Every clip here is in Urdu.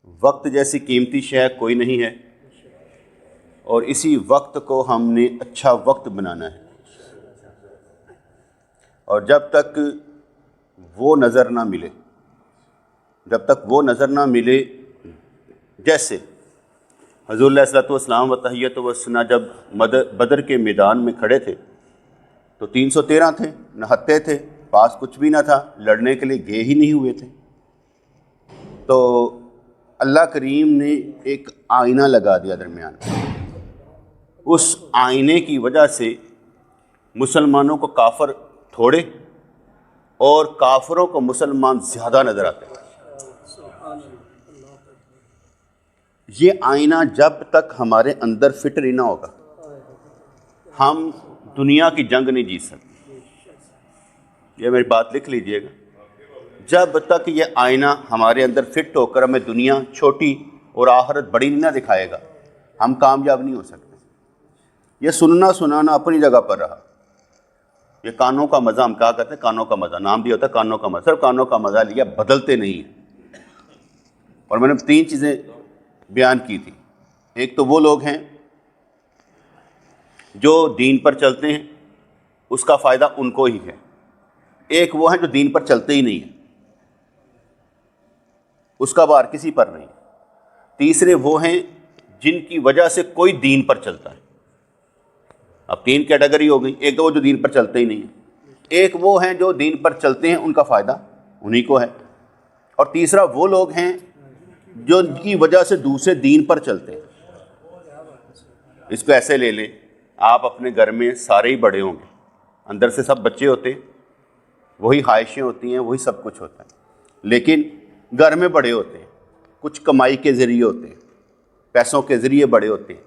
وقت جیسی قیمتی شے کوئی نہیں ہے، اور اسی وقت کو ہم نے اچھا وقت بنانا ہے، اور جب تک وہ نظر نہ ملے، جب تک وہ نظر نہ ملے، جیسے حضور علیہ الصلوۃ والسلام و تحیۃ وثنا جب بدر کے میدان میں کھڑے تھے تو 313 تھے، نہتے تھے، پاس کچھ بھی نہ تھا، لڑنے کے لیے گئے ہی نہیں ہوئے تھے۔ تو اللہ کریم نے ایک آئینہ لگا دیا درمیان میں، اس آئینے کی وجہ سے مسلمانوں کو کافر تھوڑے اور کافروں کو مسلمان زیادہ نظر آتے ہیں۔ یہ آئینہ جب تک ہمارے اندر فٹ نہیں نہ ہوگا، ہم دنیا کی جنگ نہیں جیت سکتے۔ یہ میری بات لکھ لیجئے گا، جب تک یہ آئینہ ہمارے اندر فٹ ہو کر ہمیں دنیا چھوٹی اور آخرت بڑی نہ دکھائے گا، ہم کامیاب نہیں ہو سکتے۔ یہ سننا سنانا اپنی جگہ پر رہا، یہ کانوں کا مزہ، ہم کہا کرتے ہیں کانوں کا مزہ، نام دیا ہوتا ہے کانوں کا مزہ، صرف کانوں کا مزہ لیا، بدلتے نہیں ہیں۔ اور میں نے 3 چیزیں بیان کی تھی۔ ایک تو وہ لوگ ہیں جو دین پر چلتے ہیں، اس کا فائدہ ان کو ہی ہے۔ ایک وہ ہیں جو دین پر چلتے ہی نہیں ہیں، اس کا بار کسی پر نہیں۔ تیسرے وہ ہیں جن کی وجہ سے کوئی دین پر چلتا ہے۔ اب 3 کیٹیگری ہو گئی، ایک تو وہ جو دین پر چلتے ہی نہیں ہیں، ایک وہ ہیں جو دین پر چلتے ہیں، ان کا فائدہ انہی کو ہے، اور تیسرا وہ لوگ ہیں جو کی وجہ سے دوسرے دین پر چلتے ہیں۔ اس کو ایسے لے لیں، آپ اپنے گھر میں سارے ہی بڑے ہوں گے، اندر سے سب بچے ہوتے ہیں، وہی خواہشیں ہوتی ہیں، وہی سب کچھ ہوتا ہے، لیکن گھر میں بڑے ہوتے ہیں، کچھ کمائی کے ذریعے ہوتے ہیں، پیسوں کے ذریعے بڑے ہوتے ہیں۔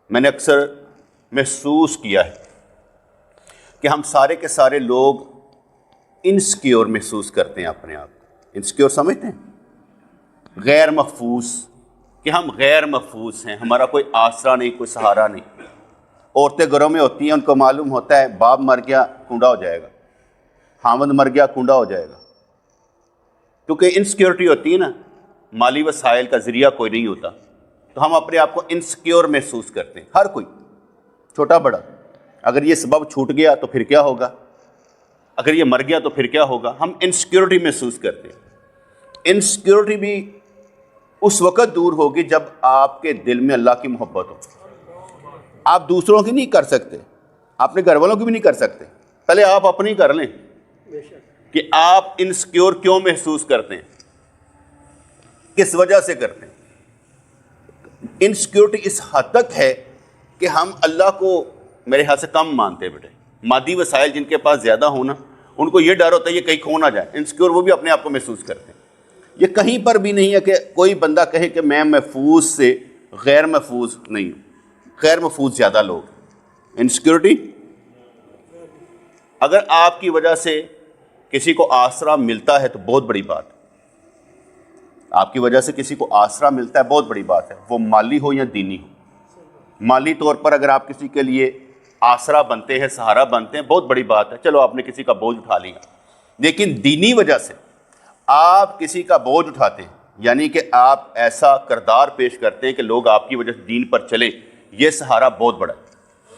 میں نے اکثر محسوس کیا ہے کہ ہم سارے کے سارے لوگ انسیکیور محسوس کرتے ہیں اپنے آپ کو۔ انسیکیور سمجھتے ہیں؟ غیر محفوظ، کہ ہم غیر محفوظ ہیں، ہمارا کوئی آسرا نہیں، کوئی سہارا نہیں۔ عورتیں گھروں میں ہوتی ہیں، ان کو معلوم ہوتا ہے باپ مر گیا کنڈا ہو جائے گا، خاوند مر گیا کنڈا ہو جائے گا، کیونکہ انسیکیورٹی ہوتی ہے نا، مالی وسائل کا ذریعہ کوئی نہیں ہوتا، تو ہم اپنے آپ کو انسیکیور محسوس کرتے ہیں، ہر کوئی، چھوٹا بڑا۔ اگر یہ سبب چھوٹ گیا تو پھر کیا ہوگا، اگر یہ مر گیا تو پھر کیا ہوگا، ہم انسیکیورٹی محسوس کرتے ہیں۔ انسیکیورٹی بھی اس وقت دور ہوگی جب آپ کے دل میں اللہ کی محبت ہو۔ آپ دوسروں کی نہیں کر سکتے، اپنے گھر والوں کی بھی نہیں کر سکتے، پہلے آپ اپنی کر لیں کہ آپ انسیکیور کیوں محسوس کرتے ہیں، کس وجہ سے کرتے ہیں۔ انسیکیورٹی اس حد تک ہے کہ ہم اللہ کو میرے خیال سے کم مانتے ہیں۔ بیٹے مادی وسائل جن کے پاس زیادہ ہونا، ان کو یہ ڈر ہوتا ہے یہ کہیں کھو نہ جائے، انسیکیور وہ بھی اپنے آپ کو محسوس کرتے ہیں۔ یہ کہیں پر بھی نہیں ہے کہ کوئی بندہ کہے کہ میں محفوظ سے غیر محفوظ نہیں ہوں، غیر محفوظ زیادہ لوگ۔ انسیکیورٹی، اگر آپ کی وجہ سے کسی کو آسرا ملتا ہے تو بہت بڑی بات ہے، آپ کی وجہ سے کسی کو آسرا ملتا ہے بہت بڑی بات ہے، وہ مالی ہو یا دینی ہو۔ مالی طور پر اگر آپ کسی کے لیے آسرا بنتے ہیں، سہارا بنتے ہیں، بہت بڑی بات ہے، چلو آپ نے کسی کا بوجھ اٹھا لیا۔ لیکن دینی وجہ سے آپ کسی کا بوجھ اٹھاتے ہیں، یعنی کہ آپ ایسا کردار پیش کرتے ہیں کہ لوگ آپ کی وجہ سے دین پر چلیں، یہ سہارا بہت بڑا ہے،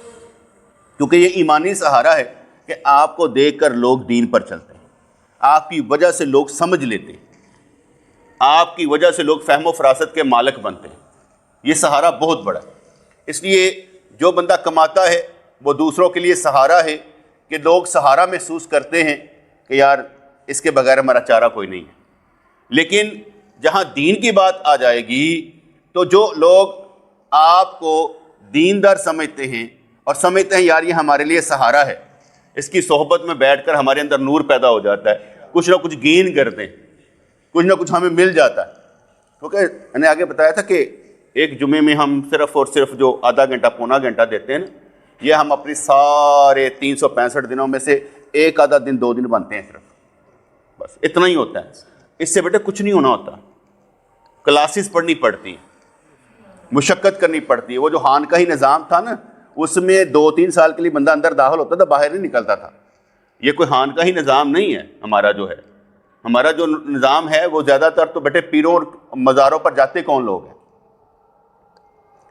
کیونکہ یہ ایمانی سہارا ہے کہ آپ کو دیکھ کر لوگ دین پر چلتے ہیں، آپ کی وجہ سے لوگ سمجھ لیتے ہیں، آپ کی وجہ سے لوگ فہم و فراست کے مالک بنتے ہیں۔ یہ سہارا بہت بڑا ہے۔ اس لیے جو بندہ کماتا ہے وہ دوسروں کے لیے سہارا ہے، کہ لوگ سہارا محسوس کرتے ہیں کہ یار اس کے بغیر ہمارا چارہ کوئی نہیں ہے۔ لیکن جہاں دین کی بات آ جائے گی تو جو لوگ آپ کو دیندار سمجھتے ہیں اور سمجھتے ہیں یار یہ ہمارے لیے سہارا ہے، اس کی صحبت میں بیٹھ کر ہمارے اندر نور پیدا ہو جاتا ہے، کچھ نہ کچھ گین کرتے ہیں، کچھ نہ کچھ ہمیں مل جاتا ہے۔ کیونکہ میں نے آگے بتایا تھا کہ ایک جمعے میں ہم صرف اور صرف جو آدھا گھنٹہ پونا گھنٹہ دیتے ہیں نا، یہ ہم اپنی سارے 365 دنوں میں سے ایک آدھا دن 2 دن بنتے ہیں، صرف بس اتنا ہی ہوتا ہے۔ اس سے بیٹے کچھ نہیں ہونا ہوتا، کلاسز پڑھنی پڑتی ہیں، مشقت کرنی پڑتی ہے۔ وہ جو خانقاہی نظام تھا نا، اس میں 2-3 سال کے لیے بندہ اندر داخل ہوتا تھا، باہر نہیں نکلتا تھا۔ یہ کوئی خانقاہی نظام نہیں ہے ہمارا جو ہے، ہمارا جو نظام ہے وہ زیادہ تر تو بیٹے پیروں اور مزاروں پر جاتے کون لوگ ہیں؟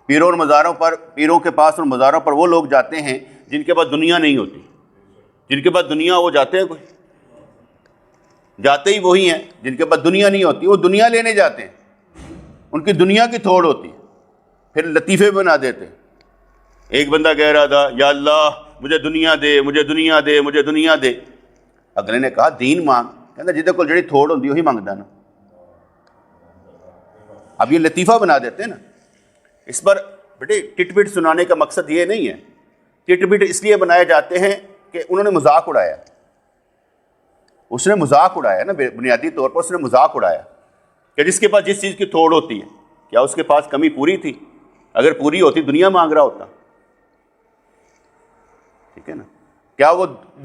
پیروں اور مزاروں پر، پیروں کے پاس اور مزاروں پر وہ لوگ جاتے ہیں جن کے پاس دنیا نہیں ہوتی. جن کے پاس دنیا وہ جاتے ہیں کوئی؟ جاتے ہی وہی ہیں جن کے پاس دنیا نہیں ہوتی. وہ دنیا لینے جاتے ہیں، ان کی دنیا کی تھوڑ ہوتی ہے، پھر لطیفے بنا دیتے ہیں. ایک بندہ کہہ رہا تھا یا اللہ مجھے دنیا دے، مجھے دنیا دے، مجھے دنیا دے. اگلے نے کہا دین مانگ. کہنا جہاں کول جڑی تھوڑ ہوتی وہی مانگتا نا. اب یہ لطیفہ بنا دیتے ہیں نا. اس پر بیٹے ٹٹ بٹ سنانے کا مقصد یہ نہیں ہے. ٹٹ بٹ اس لیے بنائے جاتے ہیں کہ انہوں نے مذاق اڑایا. اس نے مذاق اڑایا نا، بنیادی طور پر اس نے مذاق اڑایا کہ جس کے پاس جس چیز کی تھوڑ ہوتی ہے، کیا اس کے پاس کمی پوری تھی؟ اگر پوری ہوتی دنیا مانگ رہا ہوتا. ٹھیک ہے نا. کیا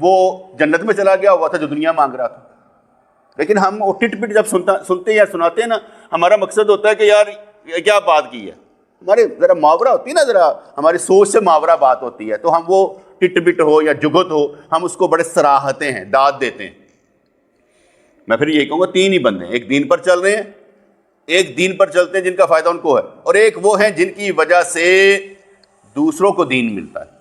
وہ جنت میں چلا گیا ہوا تھا جو دنیا مانگ رہا تھا؟ لیکن ہم وہ ٹٹ پٹ جب سنتے یا سناتے ہیں نا، ہمارا مقصد ہوتا ہے کہ یار یہ کیا بات کی ہے. ہمارے ذرا محاورہ ہوتی ہے نا، ذرا ہماری سوچ سے محاورہ بات ہوتی ہے، تو ہم وہ ٹٹ بٹ ہو یا جگت ہو ہم اس کو بڑے سراہتے ہیں، داد دیتے ہیں. میں پھر یہی کہوں گا تین ہی بندے ہیں، ایک دین پر چل رہے ہیں، ایک دین پر چلتے ہیں جن کا فائدہ ان کو ہے، اور ایک وہ ہیں جن کی وجہ سے دوسروں کو دین ملتا ہے.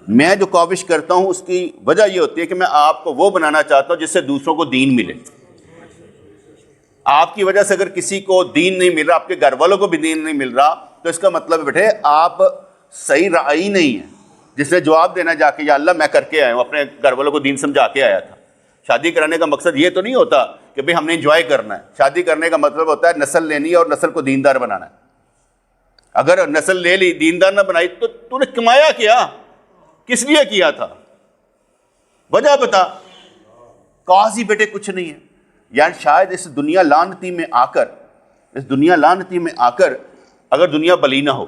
میں جو کاوش کرتا ہوں اس کی وجہ یہ ہوتی ہے کہ میں آپ کو وہ بنانا چاہتا ہوں جس سے دوسروں کو دین ملے. آپ کی وجہ سے اگر کسی کو دین نہیں مل رہا، آپ کے گھر والوں کو بھی دین نہیں مل رہا، تو اس کا مطلب بیٹھے آپ صحیح رائی نہیں ہیں. جس نے جواب دینا جا کے یا اللہ میں کر کے آیا ہوں، اپنے گھر والوں کو دین سمجھا کے آیا تھا. شادی کرانے کا مقصد یہ تو نہیں ہوتا کہ بھئی ہم نے انجوائے کرنا ہے. شادی کرنے کا مطلب ہوتا ہے نسل لینی ہے اور نسل کو دیندار بنانا ہے. اگر نسل لے لی دیندار نہ بنائی تو نے کمایا کیا؟ کس لیے کیا تھا؟ وجہ بتا. کاز ہی بیٹے کچھ نہیں ہے. یعنی شاید اس دنیا لعنتی میں آ کر اگر دنیا بلی نہ ہو.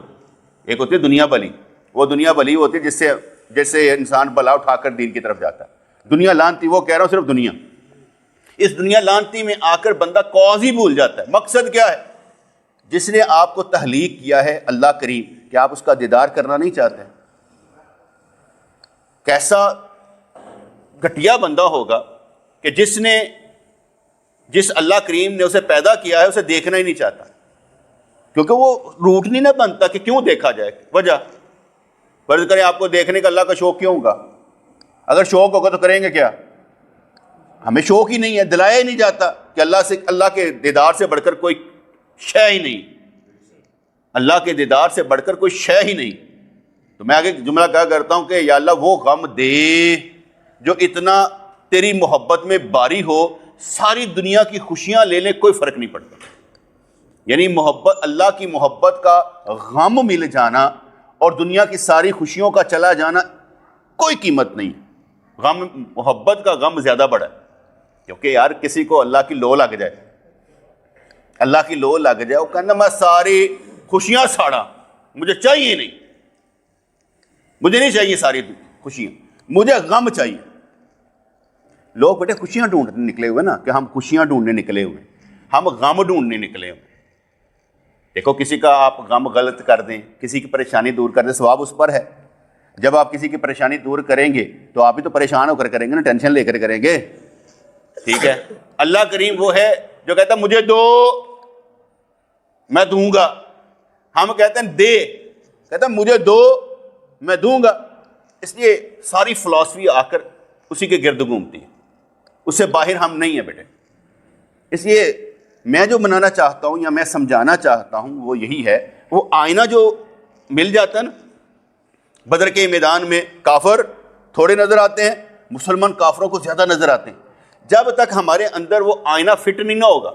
ایک ہوتی ہے دنیا بلی، وہ دنیا بلی ہوتی ہے جیسے انسان بلا اٹھا کر دین کی طرف جاتا ہے. دنیا لعنتی وہ کہہ رہا ہوں صرف دنیا. اس دنیا لعنتی میں آ کر بندہ کاز ہی بھول جاتا ہے. مقصد کیا ہے؟ جس نے آپ کو تخلیق کیا ہے اللہ کریم، کیا آپ اس کا دیدار کرنا نہیں چاہتے؟ کیسا گھٹیا بندہ ہوگا کہ جس اللہ کریم نے اسے پیدا کیا ہے اسے دیکھنا ہی نہیں چاہتا، کیونکہ وہ روٹ نہیں نہ بنتا کہ کیوں دیکھا جائے. وجہ فرض کریں آپ کو دیکھنے کا اللہ کا شوق کیوں ہوگا؟ اگر شوق ہوگا تو کریں گے کیا؟ ہمیں شوق ہی نہیں ہے، دلایا ہی نہیں جاتا کہ اللہ کے دیدار سے بڑھ کر کوئی شے ہی نہیں. اللہ کے دیدار سے بڑھ کر کوئی شے ہی نہیں. تو میں آگے جملہ کہا کرتا ہوں کہ یا اللہ وہ غم دے جو اتنا تیری محبت میں باری ہو، ساری دنیا کی خوشیاں لے لیں کوئی فرق نہیں پڑتا. یعنی محبت، اللہ کی محبت کا غم مل جانا اور دنیا کی ساری خوشیوں کا چلا جانا کوئی قیمت نہیں. غم، محبت کا غم زیادہ بڑا ہے. کیونکہ یار کسی کو اللہ کی لو لگ جائے، اللہ کی لو لگ جائے، وہ کہنا میں ساری خوشیاں ساڑا، مجھے چاہیے نہیں، مجھے نہیں چاہیے ساری خوشیاں، مجھے غم چاہیے. لوگ بیٹے خوشیاں ڈھونڈنے نکلے ہوئے نا، کہ ہم خوشیاں ڈھونڈنے نکلے ہوئے، ہم غم ڈھونڈنے نکلے ہوئے. دیکھو کسی کا آپ غم غلط کر دیں، کسی کی پریشانی دور کر دیں، ثواب اس پر ہے. جب آپ کسی کی پریشانی دور کریں گے تو آپ بھی تو پریشان ہو کر کریں گے نا، ٹینشن لے کر کریں گے. ٹھیک ہے. اللہ کریم وہ ہے جو کہتا ہے مجھے دو میں دوں گا. ہم کہتے ہیں دے، کہتا ہے مجھے دو میں دوں گا. اس لیے ساری فلاسفی آ کر اسی کے گرد گھومتی ہے، اس سے باہر ہم نہیں ہیں بیٹے. اس لیے میں جو بنانا چاہتا ہوں یا میں سمجھانا چاہتا ہوں وہ یہی ہے. وہ آئینہ جو مل جاتا ہے نا، بدر کے میدان میں کافر تھوڑے نظر آتے ہیں، مسلمان کافروں کو زیادہ نظر آتے ہیں. جب تک ہمارے اندر وہ آئینہ فٹ نہیں نہ ہوگا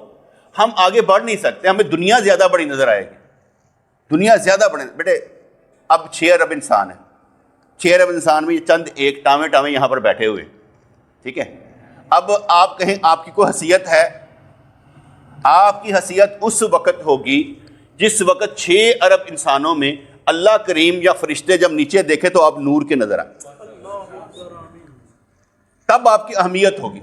ہم آگے بڑھ نہیں سکتے. ہمیں دنیا زیادہ بڑی نظر آئے گی، دنیا زیادہ بڑی. بیٹے اب 6 ارب انسان ہے، 6 ارب انسان میں یہ چند ایک ٹاویں یہاں پر بیٹھے ہوئے. ٹھیک ہے. اب آپ کہیں آپ کی کوئی حیثیت ہے، آپ کی حیثیت اس وقت ہوگی جس وقت 6 ارب انسانوں میں اللہ کریم یا فرشتے جب نیچے دیکھے تو آپ نور کے نظر آئے. تب آپ کی اہمیت ہوگی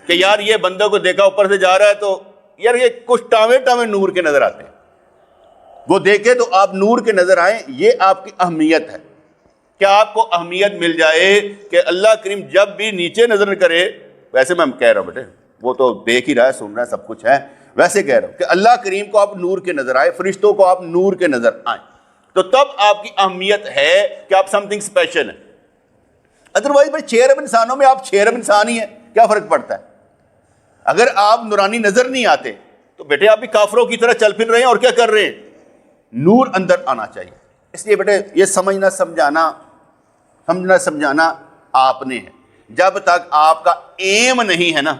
کہ یار یہ بندوں کو دیکھا اوپر سے جا رہا ہے تو یار یہ کچھ ٹاویں نور کے نظر آتے ہیں. وہ دیکھے تو آپ نور کے نظر آئیں. یہ آپ کی اہمیت ہے. کیا آپ کو اہمیت مل جائے کہ اللہ کریم جب بھی نیچے نظر کرے. ویسے میں کہہ رہا ہوں بیٹے وہ تو دیکھ ہی رہا ہے, سن رہا ہے, سب کچھ ہے. ویسے کہہ رہا ہوں کہ اللہ کریم کو آپ نور کے نظر آئے, فرشتوں کو آپ نور کے نظر آئیں, تو تب آپ کی اہمیت ہے کہ آپ سم تھنگ اسپیشل ہیں. ادروائز بھائی 6 ارب انسانوں میں آپ 6 ارب انسان ہی ہیں, کیا فرق پڑتا ہے؟ اگر آپ نورانی نظر نہیں آتے تو بیٹے آپ بھی کافروں کی طرح چل پھر رہے ہیں, اور کیا کر رہے ہیں؟ نور اندر آنا چاہیے. اس لیے بیٹے یہ سمجھنا سمجھانا آپ نے ہے. جب تک آپ کا ایم نہیں ہے نا,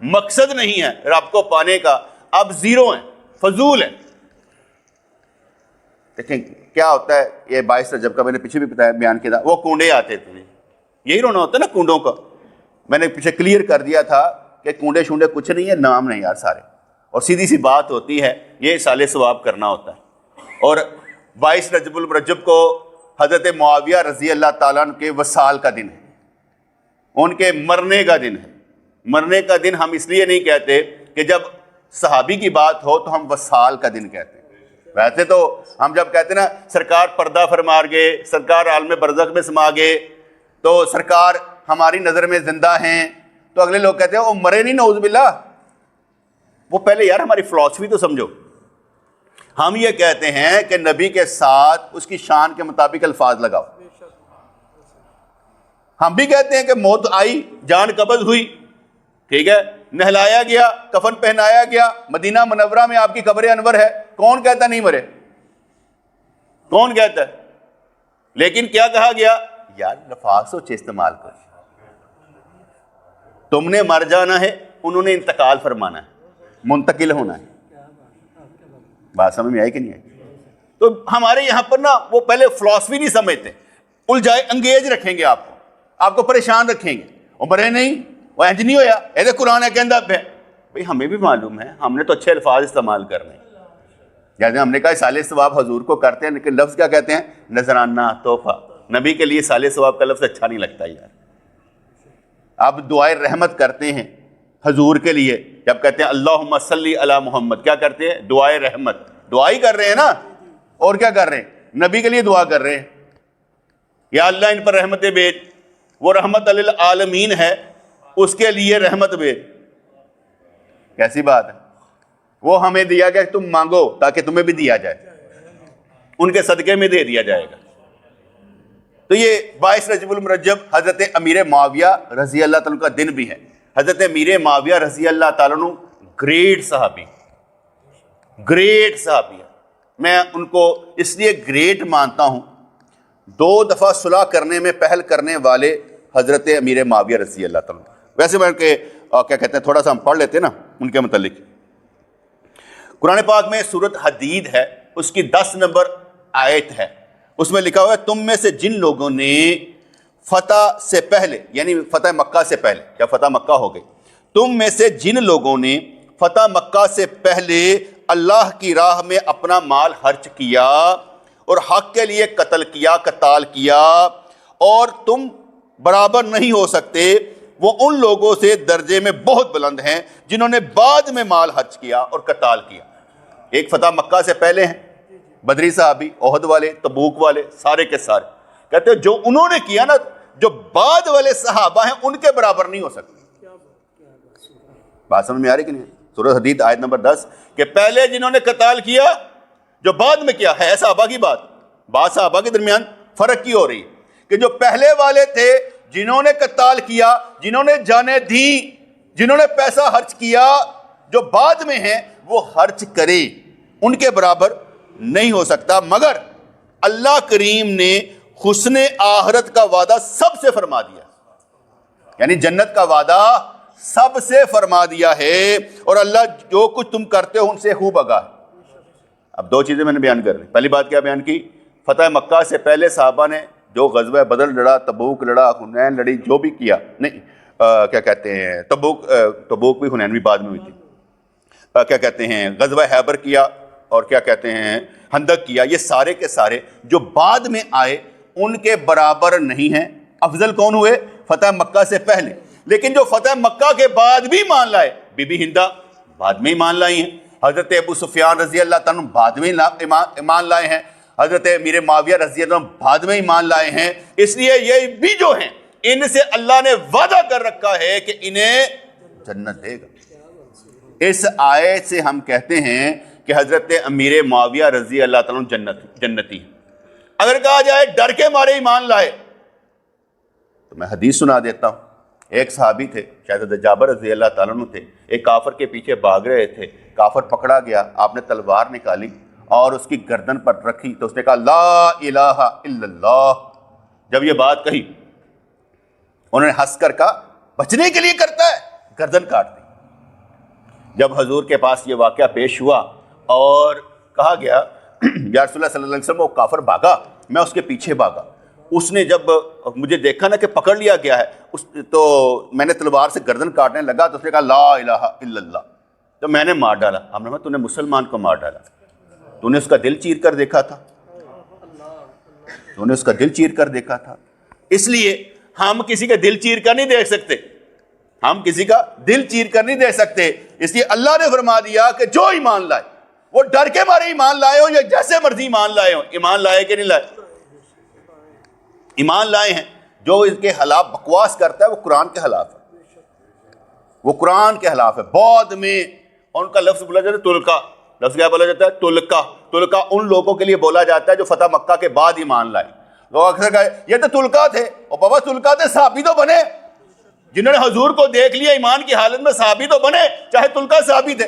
مقصد نہیں ہے رب کو پانے کا, آپ زیرو ہیں, فضول ہیں. دیکھیں کیا ہوتا ہے, یہ 22 رجب کا میں نے پیچھے بھی بتایا, بیان کیا تھا, وہ کنڈے آتے تھے, یہی رونا ہوتا ہے نا کنڈوں کا. میں نے پیچھے کلیئر کر دیا تھا کہ کنڈے شونڈے کچھ نہیں ہے, نام نہیں یار سارے, اور سیدھی سی بات ہوتی ہے یہ سال ثواب کرنا ہوتا ہے. اور 22 رجب المرجب کو حضرت معاویہ رضی اللہ تعالیٰ عنہ کے وصال کا دن ہے, ان کے مرنے کا دن ہے. مرنے کا دن ہم اس لیے نہیں کہتے کہ جب صحابی کی بات ہو تو ہم وصال کا دن کہتے ہیں. ویسے تو ہم جب کہتے ہیں نا سرکار پردہ فرما گئے, سرکار عالم برزخ میں سما گئے, تو سرکار ہماری نظر میں زندہ ہیں, تو اگلے لوگ کہتے ہیں وہ مرے نہیں نعوذ باللہ. وہ پہلے یار ہماری فلسفی تو سمجھو. ہم یہ کہتے ہیں کہ نبی کے ساتھ اس کی شان کے مطابق الفاظ لگاؤ. ہم بھی کہتے ہیں کہ موت آئی, جان قبض ہوئی, ٹھیک ہے, نہلایا گیا, کفن پہنایا گیا, مدینہ منورہ میں آپ کی قبر انور ہے. کون کہتا نہیں مرے؟ کون کہتا ہے؟ لیکن کیا کہا گیا؟ یار لفاظ سوچے استعمال کر. تم نے مر جانا ہے, انہوں نے انتقال فرمانا ہے, منتقل ہونا ہے. بات سمجھ میں آئی کہ نہیں آئی؟ تو ہمارے یہاں پر نا وہ پہلے فلسفی نہیں سمجھتے, الجھائے انگیج رکھیں گے آپ کو پریشان رکھیں گے. وہ مرے نہیں, وہ انج نہیں ہویا, ایسے قرآن ہے کہندہ پہ. بھئی ہمیں بھی معلوم ہے, ہم نے تو اچھے الفاظ استعمال کرنے. جیسے ہم نے کہا سال ثواب حضور کو کرتے ہیں, لیکن لفظ کیا کہتے ہیں؟ نذرانہ, تحفہ. نبی کے لیے سال ثواب کا لفظ اچھا نہیں لگتا یار. آپ دعائے رحمت کرتے ہیں حضور کے لیے, جب کہتے ہیں اللہم صلی علی محمد, کیا کرتے ہیں؟ دعائے رحمت. دعائی کر رہے ہیں نا, اور کیا کر رہے ہیں؟ نبی کے لیے دعا کر رہے ہیں, یا اللہ ان پر رحمتیں بھیج. وہ رحمت للعالمین ہے, اس کے لیے رحمت بھیج. کیسی بات ہے؟ وہ ہمیں دیا گیا کہ تم مانگو تاکہ تمہیں بھی دیا جائے, ان کے صدقے میں دے دیا جائے گا. تو یہ 22 رجب المرجب حضرت امیر معاویہ رضی اللہ تعالیٰ کا دن بھی ہے. حضرت امیر معاویہ رضی اللہ تعالیٰ عنہ گریٹ صحابی ہے. میں ان کو اس لیے گریٹ مانتا ہوں, 2 دفعہ صلح کرنے میں پہل کرنے والے حضرت امیر معاویہ رضی اللہ تعالیٰ. ویسے میں کہ کیا کہتے ہیں, تھوڑا سا ہم پڑھ لیتے ہیں نا ان کے متعلق. قرآن پاک میں سورۃ حدید ہے, اس کی 10 نمبر آیت ہے, اس میں لکھا ہوا ہے تم میں سے جن لوگوں نے فتح سے پہلے, یعنی فتح مکہ سے پہلے, یا فتح مکہ ہو گئی, تم میں سے جن لوگوں نے فتح مکہ سے پہلے اللہ کی راہ میں اپنا مال خرچ کیا اور حق کے لیے قتال کیا, اور تم برابر نہیں ہو سکتے, وہ ان لوگوں سے درجے میں بہت بلند ہیں جنہوں نے بعد میں مال خرچ کیا اور قتال کیا. ایک فتح مکہ سے پہلے ہیں بدری صحابی, احد والے, تبوک والے, سارے کے سارے. کہتے ہیں جو انہوں نے کیا نا, جو بعد والے صحابہ ہیں ان کے برابر نہیں ہو سکتے. بات سمجھ میں آ رہی کہ نہیں؟ سورۃ حدید آیت نمبر 10 کہ پہلے جنہوں نے قتال کیا, جو بعد میں کیا ہے صحابہ کی بات صحابہ کے درمیان فرق کی ہو رہی کہ جو پہلے والے تھے جنہوں نے قتال کیا, جنہوں نے جانیں دیں, جنہوں نے پیسہ خرچ کیا, جو بعد میں ہیں وہ خرچ کرے, ان کے برابر نہیں ہو سکتا. مگر اللہ کریم نے حسن آخرت کا وعدہ سب سے فرما دیا, یعنی جنت کا وعدہ سب سے فرما دیا ہے, اور اللہ جو کچھ تم کرتے ہو ان سے خوب آگاہ ہے. اب 2 چیزیں میں نے بیان کر لی. پہلی بات کیا بیان کی؟ فتح مکہ سے پہلے صحابہ نے جو غزوہ بدر لڑا, تبوک لڑا, حنین لڑی, جو بھی کیا, نہیں کیا کہتے ہیں تبوک بھی, حنین بھی بعد میں ہوئی تھی, کیا کہتے ہیں غزوہ خیبر کیا, اور کیا کہتے ہیں خندق کیا, یہ سارے کے سارے جو بعد میں آئے ان کے برابر نہیں ہیں. افضل کون ہوئے؟ فتح مکہ سے پہلے. لیکن جو فتح مکہ کے بعد بھی مان لائے, بی بی ہندہ بعد میں ایمان لائی ہیں, حضرت ابو سفیان رضی اللہ تعالیٰ بعد میں ایمان لائے ہیں, حضرت امیر معاویہ رضی اللہ عنہ بعد میں ایمان لائے ہیں. اس لیے یہ بھی جو ہیں ان سے اللہ نے وعدہ کر رکھا ہے کہ انہیں جنت دے گا. اس آیت سے ہم کہتے ہیں کہ حضرت امیر معاویہ رضی اللہ تعالیٰ عنہ جنتی ہیں۔ اگر کہا جائے ڈر کے مارے ایمان لائے تو میں حدیث سنا دیتا ہوں۔ ایک صحابی تھے، شاید حضرت جابر رضی اللہ تعالیٰ عنہ تھے، ایک کافر کے پیچھے بھاگ رہے تھے، کافر پکڑا گیا، آپ نے تلوار نکالی اور اس کی گردن پر رکھی تو اس نے کہا لا الہ الا اللہ۔ جب یہ بات کہی انہوں نے ہنس کر کہا بچنے کے لیے کرتا ہے، گردن کاٹ دی۔ جب حضور کے پاس یہ واقعہ پیش ہوا اور کہا گیا یا رسول اللہ صلی اللہ علیہ وسلم وہ کافر بھاگا، میں اس کے پیچھے بھاگا، اس نے جب مجھے دیکھا نا کہ پکڑ لیا گیا ہے تو میں نے تلوار سے گردن کاٹنے لگا تو اس نے کہا لا الہ الا اللہ، تو میں نے مار ڈالا۔ ہم نے کہا تو نے مسلمان کو مار ڈالا، تو نے اس کا دل چیر کر دیکھا تھا، تو نے اس کا دل چیر کر دیکھا تھا۔ اس لیے ہم کسی کا دل چیر کر نہیں دیکھ سکتے، ہم کسی کا دل چیر کر نہیں دے سکتے۔ اس لیے اللہ نے فرما دیا کہ جو ایمان لائے، وہ ڈر کے مارے ایمان لائے ہو یا جیسے مرضی ایمان لائے ہو، ایمان لائے کہ نہیں لائے؟ ایمان لائے ہیں۔ جو اس کے خلاف بکواس کرتا ہے وہ قرآن کے خلاف ہے، وہ قرآن کے خلاف ہے۔ بعد میں ان کا لفظ بولا جاتا ہے تلقا، لفظ کیا بولا جاتا ہے؟ تلقا۔ تلقا ان لوگوں کے لیے بولا جاتا ہے جو فتح مکہ کے بعد ایمان لائے۔ لوگ اکثر کہے یہ تو تلقا تھے، اور بابا تلقا تھے، صحابی تو بنے، جنہوں نے حضور کو دیکھ لیا ایمان کی حالت میں، صحابی تو بنے، چاہے تلقا صحابی تھے،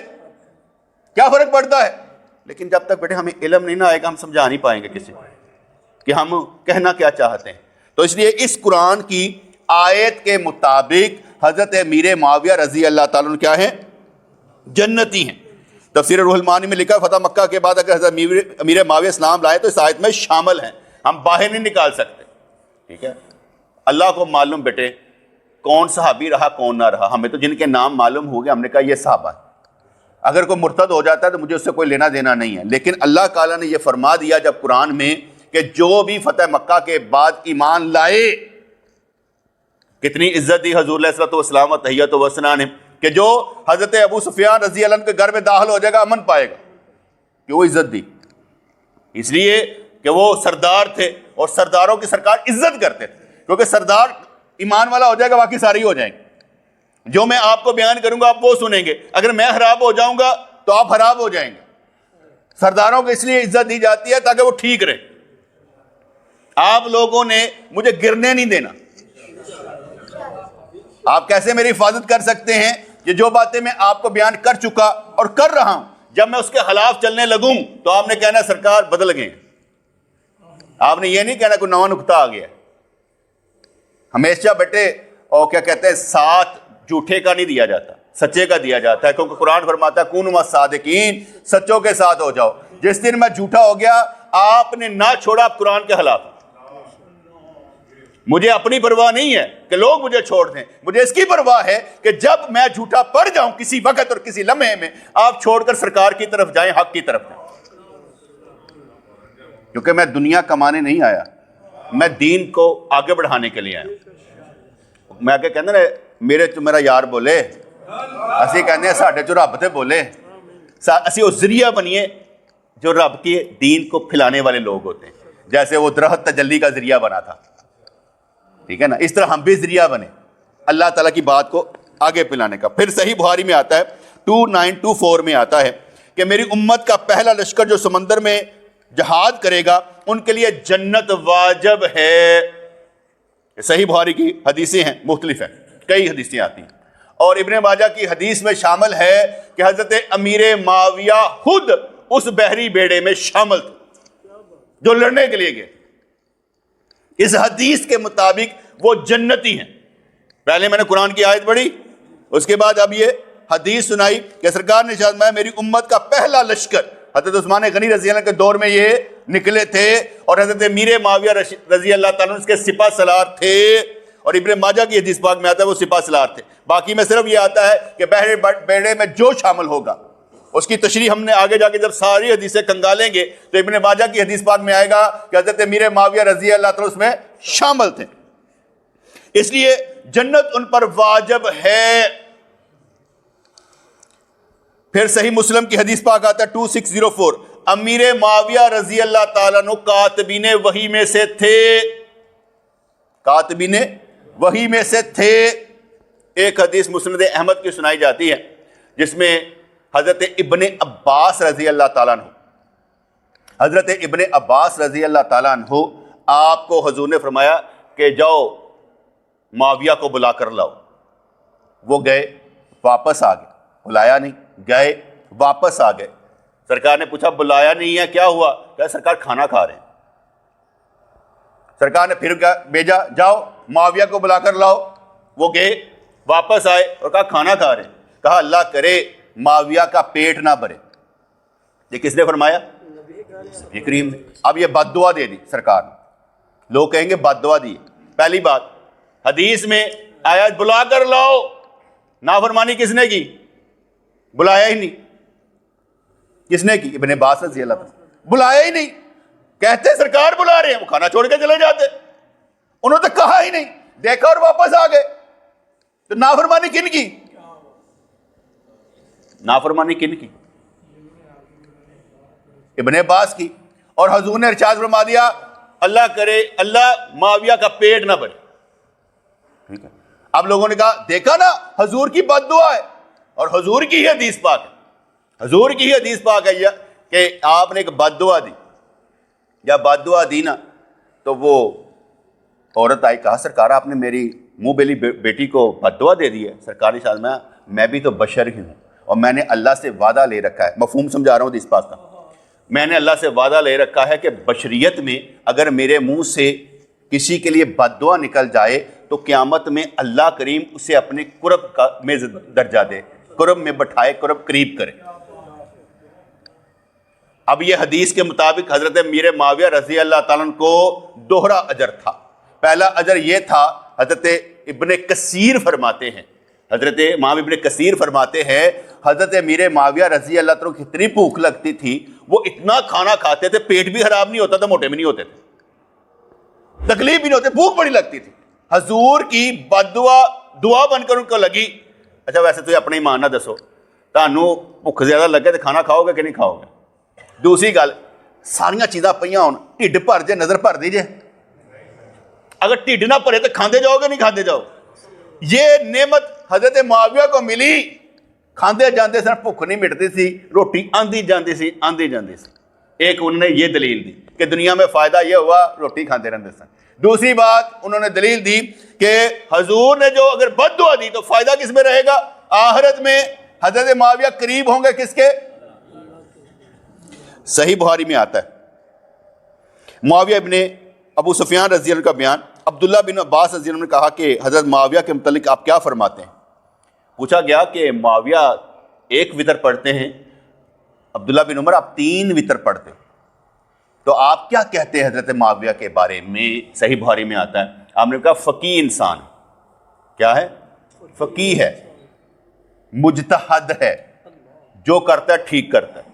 کیا فرق پڑتا ہے؟ لیکن جب تک بیٹے ہمیں علم نہیں نہ آئے گا ہم سمجھا نہیں پائیں گے کسی کو کہ ہم کہنا کیا چاہتے ہیں۔ تو اس لیے اس قرآن کی آیت کے مطابق حضرت امیر معاویہ رضی اللہ تعالیٰ عنہ کیا ہیں؟ جنتی ہیں۔ تفسیر روح المعانی میں لکھا فتح مکہ کے بعد اگر حضرت امیر معاویہ اسلام لائے تو اس آیت میں شامل ہیں، ہم باہر نہیں نکال سکتے، ٹھیک ہے؟ اللہ کو معلوم بیٹے کون صحابی رہا کون نہ رہا، ہمیں تو جن کے نام معلوم ہو گئے ہم نے کہا یہ صحابہ ہے، اگر کوئی مرتد ہو جاتا ہے تو مجھے اس سے کوئی لینا دینا نہیں ہے۔ لیکن اللہ تعالیٰ نے یہ فرما دیا جب قرآن میں کہ جو بھی فتح مکہ کے بعد ایمان لائے، کتنی عزت دی حضور علیہ الصلوۃ والسلام و تحیۃ و ثنا نے کہ جو حضرت ابو سفیان رضی اللہ عنہ کے گھر میں داخل ہو جائے گا امن پائے گا، کہ وہ عزت دی، اس لیے کہ وہ سردار تھے اور سرداروں کی سرکار عزت کرتے تھے، کیونکہ سردار ایمان والا ہو جائے گا باقی سارے ہی ہو جائیں گے۔ جو میں آپ کو بیان کروں گا آپ وہ سنیں گے، اگر میں خراب ہو جاؤں گا تو آپ خراب ہو جائیں گے۔ سرداروں کو اس لیے عزت دی جاتی ہے تاکہ وہ ٹھیک رہے۔ آپ لوگوں نے مجھے گرنے نہیں دینا، آپ کیسے میری حفاظت کر سکتے ہیں؟ یہ جو باتیں میں آپ کو بیان کر چکا اور کر رہا ہوں، جب میں اس کے خلاف چلنے لگوں تو آپ نے کہنا سرکار بدل گئے، آپ نے یہ نہیں کہنا کوئی نواں نکتہ آ گیا۔ ہمیشہ بیٹے اور کیا کہتے ہیں ساتھ جھوٹے کا نہیں دیا جاتا، سچے کا دیا جاتا ہے، کیونکہ قرآن فرماتا ہے کونوا مع الصادقین، سچوں کے ساتھ ہو جاؤ۔ جس دن میں جھوٹا ہو گیا آپ نے نہ چھوڑا، آپ قرآن کے خلاف۔ مجھے اپنی پرواہ نہیں ہے کہ لوگ مجھے چھوڑ دیں، مجھے اس کی پرواہ ہے کہ جب میں جھوٹا پڑ جاؤں کسی وقت اور کسی لمحے میں، آپ چھوڑ کر سرکار کی طرف جائیں، حق کی طرف جائیں، کیونکہ میں دنیا کمانے نہیں آیا، میں دین کو آگے بڑھانے کے لیے آیا۔ میں آگے کہنا نا میرے تو میرا یار بولے، اسی کہنے ساڈے جو رب تے بولے، اسی وہ ذریعہ بنیے جو رب کے دین کو پھیلانے والے لوگ ہوتے ہیں، جیسے وہ درخت تجلی کا ذریعہ بنا تھا، ٹھیک ہے نا، اس طرح ہم بھی ذریعہ بنے اللہ تعالیٰ کی بات کو آگے پھیلانے کا۔ پھر صحیح بخاری میں آتا ہے 2924 میں آتا ہے کہ میری امت کا پہلا لشکر جو سمندر میں جہاد کرے گا ان کے لیے جنت واجب ہے۔ صحیح بخاری کی حدیثیں ہیں، مختلف ہیں، کئی حدیثیں آتی ہیں، اور ابن ماجہ کی حدیث میں شامل ہے کہ حضرت امیر معاویہ خود اس بحری بیڑے میں شامل تھے جو لڑنے کے لیے گئے۔ اس حدیث کے مطابق وہ جنتی ہیں۔ پہلے میں نے قرآن کی آیت پڑھی، اس کے بعد اب یہ حدیث سنائی کہ سرکار نے ارشاد فرمایا میری امت کا پہلا لشکر، حضرت عثمان غنی رضی اللہ عنہ کے دور میں یہ نکلے تھے، اور حضرت امیر معاویہ رضی اللہ تعالیٰ عنہ اس کے سپہ سالار تھے، اور ابن ماجہ کی حدیث پاک میں آتا ہے وہ سپہ سالار تھے۔ باقی میں صرف یہ آتا ہے کہ بحر بیڑے میں جو شامل ہوگا، اس کی تشریح ہم نے آگے جا کے جب ساری حدیثیں کنگالیں گے تو ابن ماجہ کی حدیث پاک میں آئے گا کہ حضرت امیر معاویہ رضی اللہ تعالیٰ اس میں شامل تھے، اس لیے جنت ان پر واجب ہے۔ پھر صحیح مسلم کی حدیث پاک آتا ہے 2604، امیر معاویہ رضی اللہ تعالیٰ عنہ کاتبین وحی میں سے تھے، کاتبین وحی میں سے تھے۔ ایک حدیث مسند احمد کی سنائی جاتی ہے جس میں حضرت ابن عباس رضی اللہ تعالیٰ عنہ، حضرت ابن عباس رضی اللہ تعالیٰ عنہ آپ کو حضور نے فرمایا کہ جاؤ معاویہ کو بلا کر لاؤ. وہ گئے، واپس آ گئے، بلایا نہیں، گئے واپس آ گئے. سرکار نے پوچھا بلایا نہیں ہے کیا ہوا؟ کہا سرکار کھانا کھا رہے ہیں. سرکار نے پھر بھیجا جاؤ معاویہ کو بلا کر لاؤ. وہ گئے واپس آئے اور کہا کھانا کھا رہے ہیں. کہا اللہ کرے معاویہ کا پیٹ نہ بھرے. یہ کس نے فرمایا؟ نبی کریم نے. اب یہ بد دعا دے دی سرکار نے. لوگ کہیں گے بد دعا دی. پہلی بات حدیث میں آیا بلا کر لاؤ، نافرمانی کس نے کی؟ بلایا ہی نہیں. کس نے کی؟ ابن عباس رضی اللہ عنہ. بلایا ہی نہیں. کہتے سرکار بلا رہے ہیں، وہ کھانا چھوڑ کے چلے جاتے. انہوں نے کہا ہی نہیں، دیکھا اور واپس آ گئے. تو نافرمانی کن کی؟ نافرمانی کن کی؟ ابن عباس کی. اور حضور نے ارشاد فرما دیا اللہ کرے اللہ معاویہ کا پیٹ نہ بھرے. ٹھیک ہے. اب لوگوں نے کہا دیکھا نا حضور کی بد دعا ہے، اور حضور کی ہی حدیث پاک ہے. حضور کی ہی حدیث پاک ہے کہ آپ نے ایک بد دعا دی. یا بد دعا دی نا تو وہ عورت آئی، کہا سرکار آپ نے میری منہ بیلی بیٹی کو بد دعا دے دی ہے. سرکار نے شاید میں بھی تو بشر ہی ہوں، اور میں نے اللہ سے وعدہ لے رکھا ہے. مفہوم سمجھا رہا ہوں حدیث پاک کا. میں نے اللہ سے وعدہ لے رکھا ہے کہ بشریت میں اگر میرے منہ سے کسی کے لیے بد دعا نکل جائے تو قیامت میں اللہ کریم اسے اپنے قرب میں درجہ دے، قرب میں بٹھائے، قرب قریب کرے. اب یہ حدیث کے مطابق حضرت امیر معاویہ رضی اللہ تعالیٰ عنہ کو دوہرا اجر تھا. پہلا اجر یہ تھا، حضرت ابن کثیر فرماتے ہیں، حضرت امام ابن کثیر فرماتے ہیں حضرت امیر معاویہ رضی اللہ تعالیٰ کو کتنی بھوک لگتی تھی، وہ اتنا کھانا کھاتے تھے پیٹ بھی خراب نہیں ہوتا تھا، موٹے بھی نہیں ہوتے تھے، تکلیف بھی نہیں ہوتی، بھوک بڑی لگتی تھی. حضور کی بد دعا بن کر ان کو لگی. اچھا ویسے تو اپنا ایمان نہ دسو، تانوں بھوک زیادہ لگے تو کھانا کھاؤ گے کہ نہیں کھاؤ گے؟ دوسری گل، ساریاں چیزاں پئیاں ہون، ٹھڈ بھر جے نظر بھر دیجیے. اگر ٹھڈ نہ بھرے تو کھاندے جاؤ گے نہیں کھاندے جاؤ. یہ نعمت حضرت معاویہ کو ملی، کھاندے جاندے سن، بھوک نہیں مٹتی سی، روٹی آندھی جاندی سی. ایک انہوں نے یہ دلیل دی کہ دنیا میں فائدہ یہ ہوا روٹی کھاندے رہتے سن. دوسری بات انہوں نے دلیل دی کہ حضور نے جو اگر بد دعا دی تو فائدہ کس میں رہے گا؟ آخرت میں. حضرت معاویہ قریب ہوں گے کس کے؟ صحیح بخاری میں آتا ہے معاویہ ابن ابو سفیان رضی اللہ عنہ کا بیان. عبداللہ بن عباس رضی اللہ عنہ نے کہا کہ حضرت معاویہ کے متعلق آپ کیا فرماتے ہیں؟ پوچھا گیا کہ معاویہ ایک وتر پڑھتے ہیں، عبداللہ بن عمر آپ 3 وتر پڑھتے، تو آپ کیا کہتے ہیں حضرت معاویہ کے بارے میں؟ صحیح بخاری میں آتا ہے آپ نے کہا فقیہ انسان. کیا ہے؟ فقیہ ہے، مجتہد ہے، جو کرتا ہے ٹھیک کرتا ہے.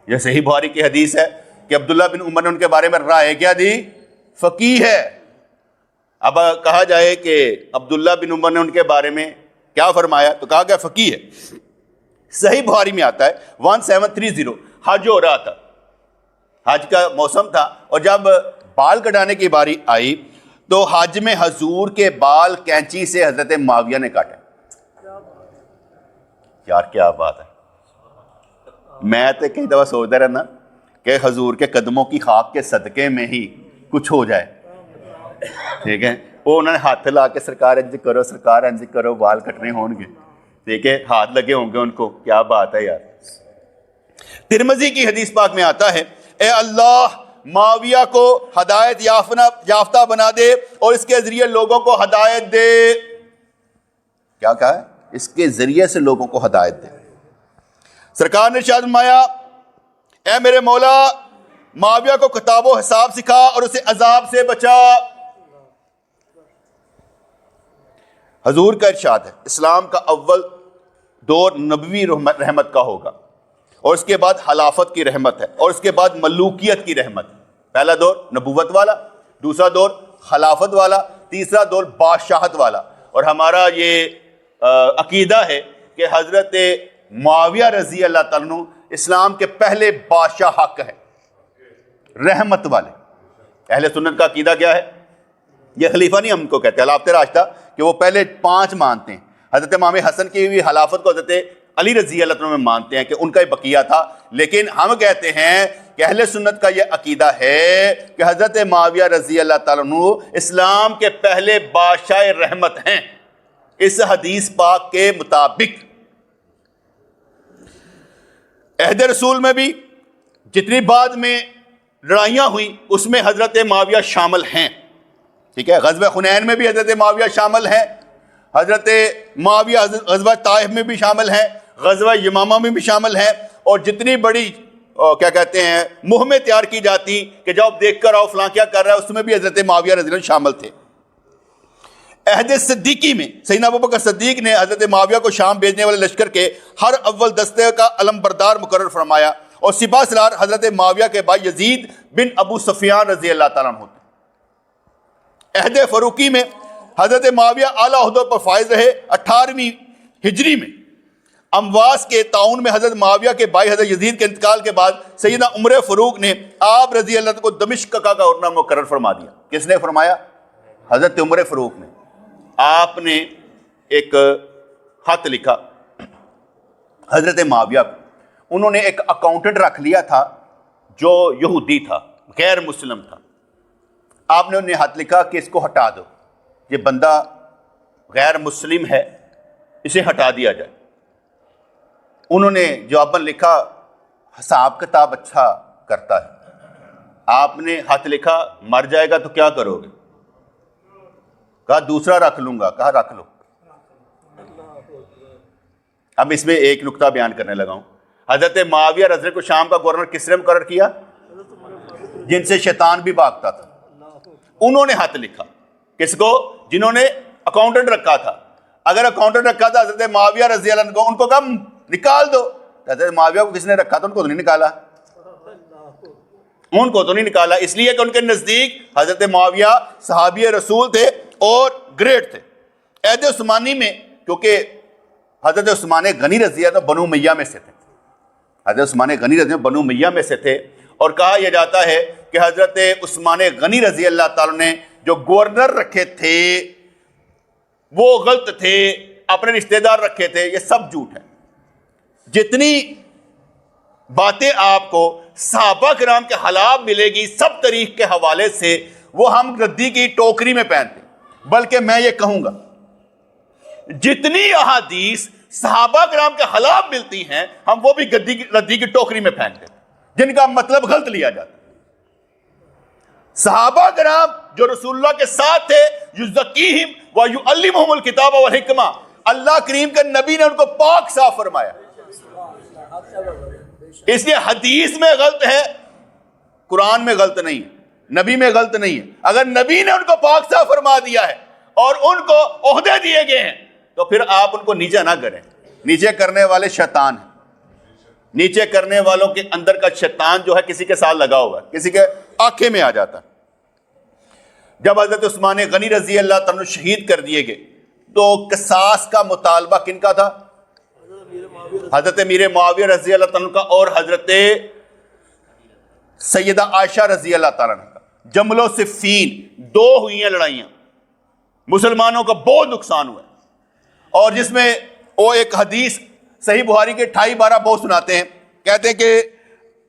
یہ صحیح بخاری کی حدیث ہے کہ عبداللہ بن عمر نے ان کے بارے میں رائے کیا دی؟ فقیہ ہے. اب کہا جائے کہ عبداللہ بن عمر نے ان کے بارے میں کیا فرمایا تو کہا گیا فقیہ ہے. صحیح بخاری میں آتا ہے 1730 حج ہو رہا تھا، حج کا موسم تھا، اور جب بال کٹانے کی باری آئی تو حج میں حضور کے بال کینچی سے حضرت معاویہ نے کاٹے. یار کیا بات ہے. میں تو کئی دفعہ سوچتا رہنا کہ حضور کے قدموں کی خاک کے صدقے میں ہی کچھ ہو جائے. ٹھیک ہے، وہ انہوں نے ہاتھ لا کے سرکار انج کرو، سرکار انج کرو، بال کٹنے ہون گے. ٹھیک ہے، ہاتھ لگے ہوں گے ان کو. کیا بات ہے یار. ترمذی کی حدیث پاک میں آتا ہے اے اللہ معاویہ کو ہدایت یافتہ بنا دے اور اس کے ذریعے لوگوں کو ہدایت دے. کیا کہا ہے؟ اس کے ذریعے سے لوگوں کو ہدایت دے. سرکار نے ارشاد فرمایا اے میرے مولا معاویہ کو کتاب و حساب سکھا اور اسے عذاب سے بچا. حضور کا ارشاد ہے اسلام کا اول دور نبوی رحمت کا ہوگا، اور اس کے بعد خلافت کی رحمت ہے، اور اس کے بعد ملوکیت کی رحمت. پہلا دور نبوت والا، دوسرا دور خلافت والا، تیسرا دور بادشاہت والا. اور ہمارا یہ عقیدہ ہے کہ حضرت معاویہ رضی اللہ تعالیٰ عنہ اسلام کے پہلے بادشاہ حق ہے، رحمت والے. اہل سنت کا عقیدہ کیا ہے؟ یہ خلیفہ نہیں ہم کو کہتے، خلافت راشدہ، کہ وہ پہلے 5 مانتے ہیں. حضرت امام حسن کی بھی خلافت کو حضرت علی رضی اللہ عنہ میں مانتے ہیں کہ ان کا ہی بقیہ تھا، لیکن ہم کہتے ہیں کہ اہل سنت کا یہ عقیدہ ہے کہ حضرت معاویہ رضی اللہ تعالیٰ عنہ اسلام کے پہلے بادشاہ رحمت ہیں اس حدیث پاک کے مطابق۔ عہد رسول میں بھی جتنی بعد میں لڑائیاں ہوئیں اس میں حضرت معاویہ شامل ہیں، ٹھیک ہے، غزوہ حنین میں بھی حضرت معاویہ شامل ہیں، حضرت معاویہ غزوہ طائف میں بھی شامل ہیں، غزوہ یمامہ میں بھی شامل ہیں، اور جتنی بڑی کیا کہتے ہیں مہمیں تیار کی جاتی کہ جاؤ دیکھ کر آؤ فلاں کیا کر رہا ہے، اس میں بھی حضرت معاویہ رضی اللہ عنہ شامل تھے۔ عہد صدیقی میں سیدنا ابوبکر صدیق نے حضرت معاویہ کو شام بھیجنے والے لشکر کے ہر اول دستے کا علم بردار مقرر فرمایا، اور سپاہ سالار حضرت معاویہ کے بھائی یزید بن ابو سفیان رضی اللہ تعالیٰ عنہ تھے۔ عہد فاروقی میں حضرت معاویہ اعلیٰ عہدوں پر فائز رہے۔ 18ویں ہجری میں امواس کے تعاون میں حضرت معاویہ کے بھائی حضرت یزید کے انتقال کے بعد سیدنا عمر فاروق نے آپ رضی اللہ عنہ کو دمشق کا گورنر مقرر فرما دیا۔ کس نے فرمایا؟ حضرت عمر فاروق نے۔ آپ نے ایک خط لکھا حضرت معاویہ کو، انہوں نے ایک اکاؤنٹنٹ رکھ لیا تھا جو یہودی تھا، غیر مسلم تھا۔ آپ نے انہیں خط لکھا کہ اس کو ہٹا دو، یہ بندہ غیر مسلم ہے، اسے ہٹا دیا جائے۔ انہوں نے جواباً لکھا حساب کتاب اچھا کرتا ہے۔ آپ نے خط لکھا مر جائے گا تو کیا کرو گے؟ کہا دوسرا رکھ لوں گا۔ کہا رکھ لو۔ اب اس میں ایک نقطہ بیان کرنے لگا ہوں۔ حضرت معاویہ رضی اللہ عنہ کو شام کا گورنر کس نے مقرر کیا؟ جن سے شیطان بھی بھاگتا تھا۔ انہوں نے خط لکھا کس کو؟ جنہوں نے اکاؤنٹنٹ رکھا تھا۔ اگر اکاؤنٹنٹ رکھا تھا حضرت معاویہ رضی اللہ عنہ کو، ان کو کم نکال دو۔ حضرت معاویہ کو کس نے رکھا تھا؟ ان کو تو نہیں نکالا، ان کو تو نہیں نکالا، اس لیے کہ ان کے نزدیک حضرت معاویہ صحابی رسول تھے اور گریٹ تھے۔ عہد عثمانی میں کیونکہ حضرت عثمان غنی رضی اللہ عنہ بنو امیہ میں سے تھے، حضرت عثمان غنی رضی اللہ عنہ بنو امیہ میں سے تھے، اور کہا یہ جاتا ہے کہ حضرت عثمان غنی رضی اللہ تعالیٰ نے جو گورنر رکھے تھے وہ غلط تھے، اپنے رشتہ دار رکھے تھے، یہ سب جھوٹ ہے۔ جتنی باتیں آپ کو صحابہ کرام کے حالات ملے گی سب تاریخ کے حوالے سے، وہ ہم ردی کی ٹوکری میں پہنتے ہیں، بلکہ میں یہ کہوں گا جتنی احادیث صحابہ کرام کے حالات ملتی ہیں ہم وہ بھی ردی کی ٹوکری میں پھینکتے ہیں، جن کا مطلب غلط لیا جاتا ہے۔ صحابہ کرام جو رسول اللہ کے ساتھ تھے، یزکیہم ویعلمہم الکتاب والحکمہ، اللہ کریم کے نبی نے ان کو پاک صاف فرمایا۔ اس لیے حدیث میں غلط ہے، قرآن میں غلط نہیں ہے، نبی میں غلط نہیں ہے۔ اگر نبی نے ان کو پاک صاف فرما دیا ہے اور ان کو عہدے دیے گئے ہیں تو پھر آپ ان کو نیچے نہ کریں۔ نیچے کرنے والے شیطان ہیں، نیچے کرنے والوں کے اندر کا شیطان جو ہے کسی کے ساتھ لگا ہوا ہے، کسی کے آنکھیں میں آ جاتا ہے۔ جب حضرت عثمان غنی رضی اللہ تعالیٰ شہید کر دیے گئے تو قصاص کا مطالبہ کن کا تھا؟ حضرت امیر معاویہ رضی اللہ تعالیٰ کا اور حضرت سیدہ عائشہ رضی اللہ تعالیٰ کا۔ جمل و صفین دو ہوئی ہیں لڑائیاں، مسلمانوں کا بہت نقصان ہوا ہے، اور جس میں وہ ایک حدیث صحیح بخاری کے 28-12 بہت سناتے ہیں، کہتے ہیں کہ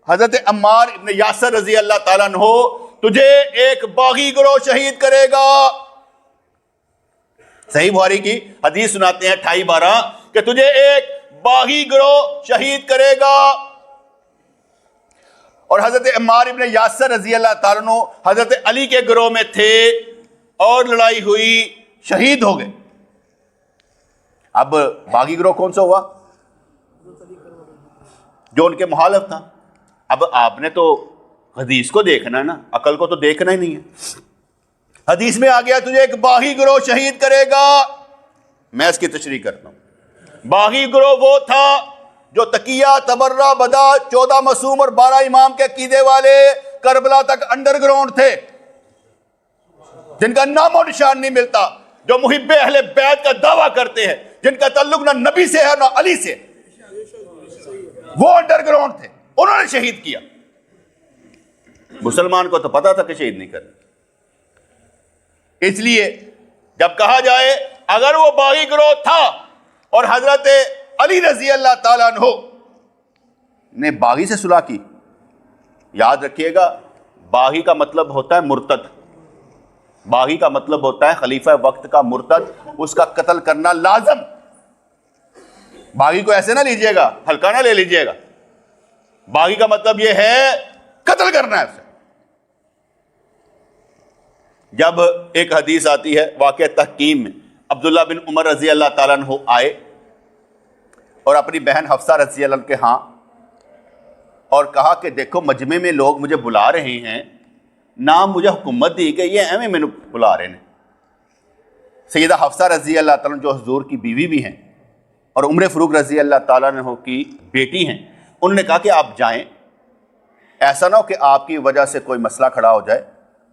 حضرت عمار ابن یاسر رضی اللہ تعالیٰ عنہ تجھے ایک باغی گروہ شہید کرے گا۔ صحیح بخاری کی حدیث سناتے ہیں 28-12 کہ تجھے ایک باغی گروہ شہید کرے گا، اور حضرت عمار ابن یاسر رضی اللہ تعالیٰ عنہ حضرت علی کے گروہ میں تھے اور لڑائی ہوئی، شہید ہو گئے۔ اب باغی گروہ کون سا ہوا؟ جو ان کے مخالف تھا۔ اب آپ نے تو حدیث کو دیکھنا ہے نا، عقل کو تو دیکھنا ہی نہیں ہے۔ حدیث میں آ گیا تجھے ایک باغی گروہ شہید کرے گا، میں اس کی تشریح کرتا ہوں۔ باغی گروہ وہ تھا جو تقیہ، تبرہ، بدا، 14 معصوم اور 12 امام کے عقیدے والے کربلا تک انڈر گراؤنڈ تھے، جن کا نام و نشان نہیں ملتا، جو محب اہل بیت کا دعویٰ کرتے ہیں، جن کا تعلق نہ نبی سے ہے نہ علی سے، وہ انڈر گراؤنڈ تھے، انہوں نے شہید کیا۔ مسلمان کو تو پتا تھا کہ شہید نہیں کرنا، اس لیے جب کہا جائے اگر وہ باغی گروہ تھا اور حضرت علی رضی اللہ تعالیٰ عنہ نے باغی سے صلح کی. یاد رکھیے گا باغی کا مطلب ہوتا ہے مرتد. باغی کا مطلب ہوتا ہے خلیفہ وقت کا مرتد, اس کا قتل کرنا لازم. باغی کو ایسے نہ لیجئے گا, ہلکا نہ لے لیجئے گا. باغی کا مطلب یہ ہے قتل کرنا ہے اسے. جب ایک حدیث آتی ہے واقعہ تحکیم میں, عبداللہ بن عمر رضی اللہ تعالیٰ عنہ آئے اور اپنی بہن حفصہ رضی اللہ عنہ کے ہاں, اور کہا کہ دیکھو مجمع میں لوگ مجھے بلا رہے ہیں, نام مجھے حکومت دی کہ یہ ایویں میں بلا رہے ہیں. سیدہ حفصہ رضی اللہ تعالیٰ عنہ جو حضور کی بیوی بھی ہیں اور عمر فاروق رضی اللہ تعالیٰ عنہ کی بیٹی ہیں, انہوں نے کہا کہ آپ جائیں, ایسا نہ ہو کہ آپ کی وجہ سے کوئی مسئلہ کھڑا ہو جائے,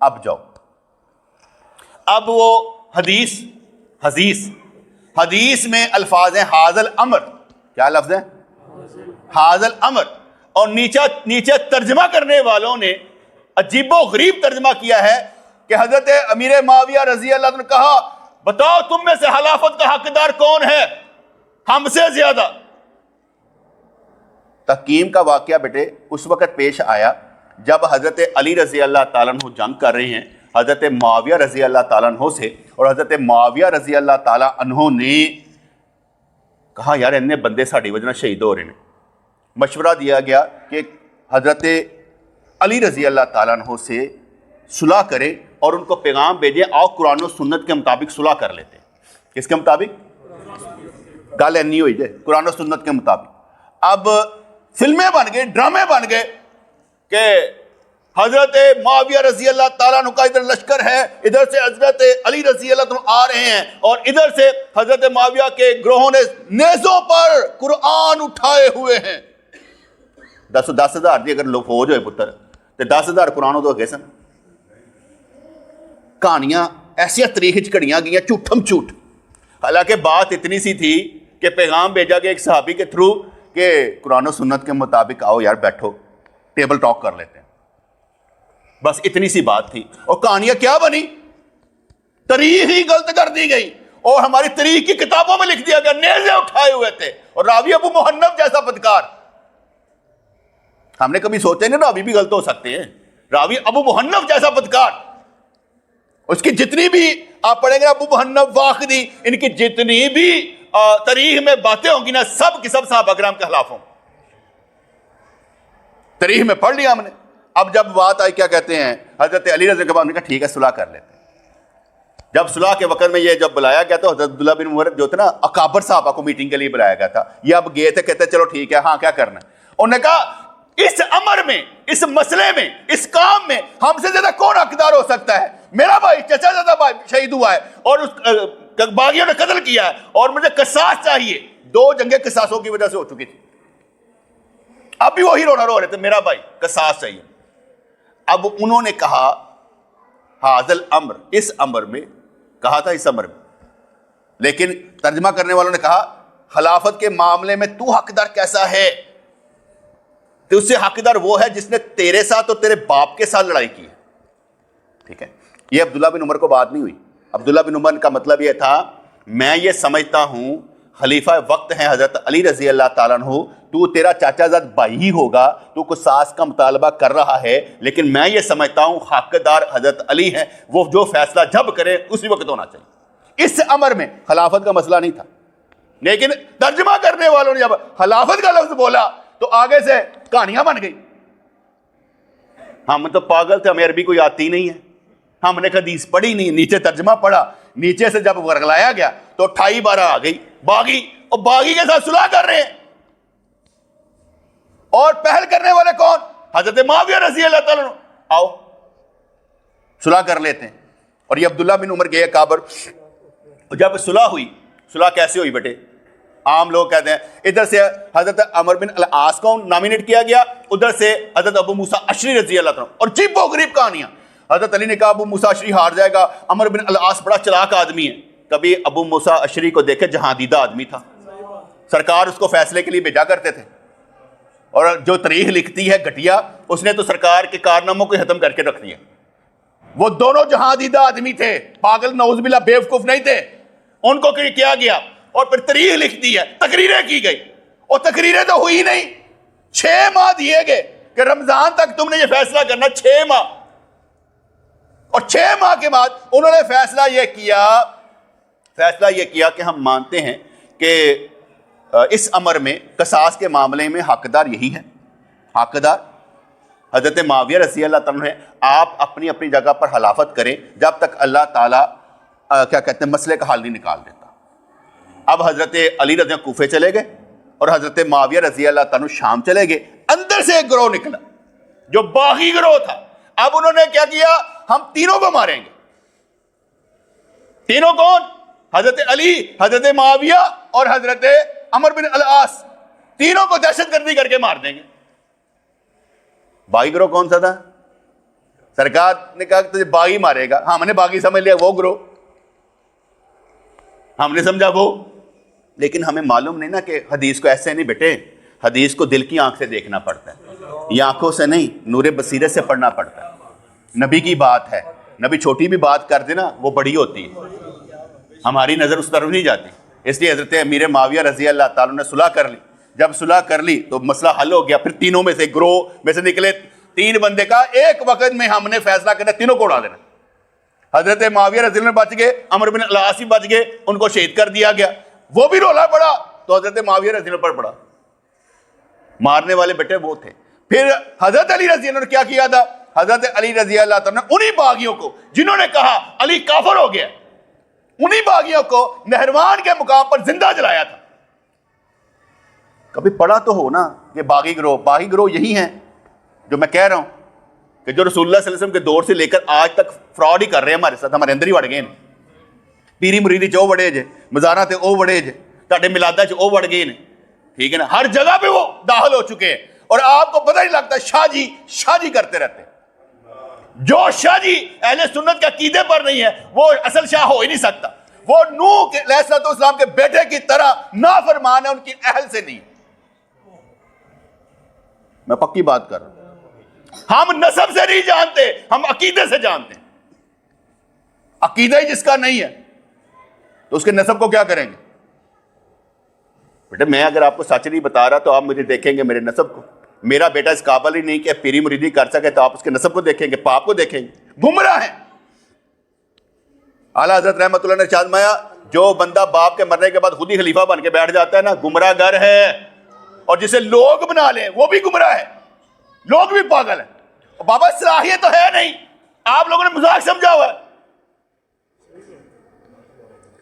اب جاؤ. اب وہ حدیث میں الفاظ ہیں حاضل امر. کیا لفظ ہے؟ حاضل امر. اور نیچے ترجمہ کرنے والوں نے عجیب و غریب ترجمہ کیا ہے کہ حضرت امیر معاویہ رضی اللہ عنہ نے کہا بتاؤ تم میں سے خلافت کا حقدار کون ہے ہم سے زیادہ. تحکیم کا واقعہ بیٹے اس وقت پیش آیا جب حضرت علی رضی اللہ تعالیٰ عنہ جنگ کر رہے ہیں حضرت معاویہ رضی اللہ تعالیٰ عنہ سے, اور حضرت معاویہ رضی اللہ تعالیٰ عنہ نے کہا یار انہیں بندے ساڑی وجہ شہید ہو رہے ہیں. مشورہ دیا گیا کہ حضرت علی رضی اللہ تعالیٰ عنہ سے صلح کرے اور ان کو پیغام بھیجے, آؤ قرآن و سنت کے مطابق صلح کر لیتے. کس کے مطابق؟ گل اینی ہوئی جائے قرآن و سنت کے مطابق. اب فلمیں بن گئے, ڈرامے بن گئے کہ حضرت معاویہ رضی اللہ تعالیٰ عنہ کا ادھر لشکر ہے, ادھر سے حضرت علی رضی اللہ عنہ آ رہے ہیں, اور ادھر سے حضرت معاویہ کے گروہوں نے نیزوں پر قرآن اٹھائے ہوئے ہیں. 10,000 دی اگر لوگ فوج ہوئے پتر تو 10,000 قرآن تو گئے سن. کہانیاں ایسیا تاریخ چڑیاں گئیاں جھوٹم جھوٹ. حالانکہ بات اتنی سی تھی کہ پیغام بھیجا گیا ایک صحابی کے تھرو کہ قرآن و سنت کے مطابق آؤ یار بیٹھو ٹیبل ٹاک کر لیتے ہیں. بس اتنی سی بات تھی, اور کہانیاں کیا بنی, تاریخ ہی غلط کر دی گئی, اور ہماری تاریخ کی کتابوں میں لکھ دیا گیا نیزے اٹھائے ہوئے تھے, اور راوی ابو محنف جیسا بدکار. ہم نے کبھی سوچے نہیں راوی بھی غلط ہو سکتے ہیں. راوی ابو محنف جیسا بدکار, اس کی جتنی بھی آپ پڑھیں گے ابو محنف واقدی, ان کی جتنی بھی تاریخ میں باتیں ہوں گی نا سب کی سب صحابہ کرام کے خلاف ہوں. تاریخ میں پڑھ لیا ہم نے. اب جب بات آئی کیا کہتے ہیں حضرت علی رضی اللہ عنہ نے کہا ٹھیک ہے صلح کر لیتے ہیں. جب صلح کے وقت میں یہ جب بلایا گیا تو حضرت عبداللہ بن عمر جو تھے نا اکابر صحابہ کو میٹنگ کے لیے بلایا گیا تھا, یہ اب گئے تھے, کہتے چلو ٹھیک ہے ہاں کیا کرنا ہے. انہوں نے کہا اس امر میں, اس مسئلے میں, اس کام میں ہم سے زیادہ کون حقدار ہو سکتا ہے؟ میرا بھائی چچا زیادہ بھائی شہید ہوا ہے اور اس باغیوں نے قتل کیا ہے, اور مجھے قصاص چاہیے. 2 جنگیں قصاصوں کی وجہ سے ہو چکی تھی, اب بھی وہی رونا رو رہے تھے میرا بھائی قصاص چاہیے. اب انہوں نے کہا حاضل امر, اس امر میں کہا تھا اس امر میں, لیکن ترجمہ کرنے والوں نے کہا خلافت کے معاملے میں تو حقدار کیسا ہے؟ تو اس سے حقدار وہ ہے جس نے تیرے ساتھ اور تیرے باپ کے ساتھ لڑائی کی ہے. ٹھیک ہے, یہ عبداللہ بن عمر کو بات نہیں ہوئی. عبداللہ بن عمر کا مطلب یہ تھا میں یہ سمجھتا ہوں خلیفہ وقت ہیں حضرت علی رضی اللہ تعالیٰ عنہ, تو تیرا چاچا زاد بھائی ہی ہوگا, تو قصاص کا مطالبہ کر رہا ہے, لیکن میں یہ سمجھتا ہوں حقدار حضرت علی ہیں, وہ جو فیصلہ جب کرے اسی وقت ہونا چاہیے. اس امر میں خلافت کا مسئلہ نہیں تھا, لیکن ترجمہ کرنے والوں نے جب خلافت کا لفظ بولا تو آگے سے کہانیاں بن گئی. ہم تو پاگل تھے, ہمیں عربی کوئی آتی نہیں ہے, ہم نے حدیث پڑھی نہیں, نیچے ترجمہ پڑھا, نیچے سے جب ورگلایا گیا تو 28-12 آ گئی باغی, اور باغی کے ساتھ صلح کر رہے ہیں. اور پہل کرنے والے کون؟ حضرت معاویہ رضی اللہ تعالیٰ عنہ, آؤ صلح کر لیتے ہیں. اور یہ عبداللہ بن عمر گئے کابر. جب صلح ہوئی, صلح کیسے ہوئی بیٹے؟ عام لوگ کہتے ہیں ادھر سے حضرت عمر بن العاص کو نامینیٹ کیا گیا, ادھر سے حضرت ابو موسیٰ اشعری رضی اللہ تعالیٰ عنہ, اور عجیب و غریب کہانیاں. حضرت علی نے کہا ابو موسیٰ اشعری ہار جائے گا, عمر بن العاص بڑا چلاک آدمی ہے. کبھی ابو موسیٰ اشعری کو دیکھے جہاندیدہ آدمی تھا, سرکار اس کو فیصلے کے لیے بھیجا کرتے تھے, اور جو تاریخ لکھتی ہے گھٹیا, اس نے تو سرکار کے کارناموں کو ختم کر کے رکھ دیا. وہ دونوں جہاندیدہ آدمی تھے, پاگل نعوذ باللہ بیوقوف نہیں تھے. ان کو کیا گیا, اور پھر تاریخ لکھ دی ہے, تقریریں کی گئی, اور تقریریں تو ہوئی نہیں. 6 ماہ دیے گئے کہ رمضان تک تم نے یہ فیصلہ کرنا, 6 ماہ. اور 6 ماہ کے بعد انہوں نے فیصلہ یہ کیا کہ ہم مانتے ہیں کہ اس امر میں قصاص کے معاملے میں حقدار یہی ہے. حقدار حضرت معاویہ رضی اللہ تعالیٰ عنہ. آپ اپنی اپنی جگہ پر حلافت کریں جب تک اللہ تعالیٰ کیا کہتے ہیں مسئلے کا حل نہیں نکال دیتا. اب حضرت علی رضی اللہ کوفے چلے گئے اور حضرت معاویہ رضی اللہ تعالیٰ عنہ شام چلے گئے. اندر سے ایک گروہ نکلا جو باغی گروہ تھا. اب انہوں نے کیا کیا, ہم تینوں کو ماریں گے. تینوں کون؟ حضرت علی, حضرت معاویہ اور حضرت عمر بن العاص. تینوں کو دہشت گردی کر کے مار دیں گے. باغی گروہ کون سا تھا؟ سرکار نے کہا کہ تجھے باغی مارے گا. ہم نے باغی سمجھ لیا وہ گروہ, ہم نے سمجھا وہ. لیکن ہمیں معلوم نہیں نا کہ حدیث کو ایسے نہیں بیٹے, حدیث کو دل کی آنکھ سے دیکھنا پڑتا ہے, یہ آنکھوں سے نہیں, نور بصیرت سے پڑھنا پڑتا ہے. نبی کی بات ہے, نبی چھوٹی بھی بات کر دے نا وہ بڑی ہوتی ہے, ہماری نظر اس طرف نہیں جاتی. اس لیے حضرت امیر معاویہ رضی اللہ تعالیٰ نے صلح کر لی. جب صلح کر لی تو مسئلہ حل ہو گیا. پھر تینوں میں سے, گروہ میں سے نکلے 3 بندے کا ایک وقت میں ہم نے فیصلہ کرنا, تینوں کو اڑا دینا. حضرت معاویہ رضی اللہ عنہ بچ گئے, عمر بن العاص بچ گئے, ان کو شہید کر دیا گیا. وہ بھی رولا پڑا تو حضرت معاویہ رضی اللہ عنہ پر پڑا. مارنے والے بیٹے وہ تھے. پھر حضرت علی رضی اللہ عنہ نے کیا کیا تھا؟ حضرت علی رضی اللہ تعالیٰ نے انہی باغیوں کو جنہوں نے کہا علی کافر ہو گیا, انہی باغیوں کو نہروان کے مقام پر زندہ جلایا تھا. کبھی پڑھا تو ہو نا کہ باغی گروہ یہی ہیں جو میں کہہ رہا ہوں کہ جو رسول اللہ صلی اللہ علیہ وسلم کے دور سے لے کر آج تک فراڈ ہی کر رہے ہیں ہمارے ساتھ, ہمارے اندر ہی وڑ گئے ہیں. پیری مریدی چ وہ بڑے جے, مزارات وہ بڑے جے, تاڈے ملادہ چ وہ وڑ گئے ہیں. ٹھیک ہے نا, ہر جگہ پہ وہ داخل ہو چکے ہیں اور آپ کو پتہ نہیں لگتا. شاہ جی کرتے رہتے ہیں. جو شاہ جی اہل سنت کے عقیدے پر نہیں ہے وہ اصل شاہ ہو ہی نہیں سکتا. وہ نوح علیہ السلام کے بیٹے کی طرح نافرمان ہے, ان کی اہل سے نہیں. میں پکی بات کر رہا ہوں. ہم نسب سے نہیں جانتے, ہم عقیدے سے جانتے ہیں. عقیدہ ہی جس کا نہیں ہے تو اس کے نسب کو کیا کریں گے؟ بیٹے میں اگر آپ کو سچ نہیں بتا رہا تو آپ مجھے دیکھیں گے میرے نسب کو. میرا بیٹا اس قابل ہی نہیں کہ پیری مریدی کر سکے تو آپ اس کے نسب کو دیکھیں گے, پاپ کو دیکھیں گے. گمراہ ہیں. اعلیٰ حضرت رحمۃ اللہ نے ارشاد فرمایا جو بندہ باپ کے مرنے کے بعد خود ہی خلیفہ بن کے بیٹھ جاتا ہے نا, گمراہ گر ہے. اور جسے لوگ بنا لیں وہ بھی گمراہ ہے, لوگ بھی پاگل ہیں. بابا صلاحیت تو ہے نہیں, آپ لوگوں نے مذاق سمجھا ہوا ہے.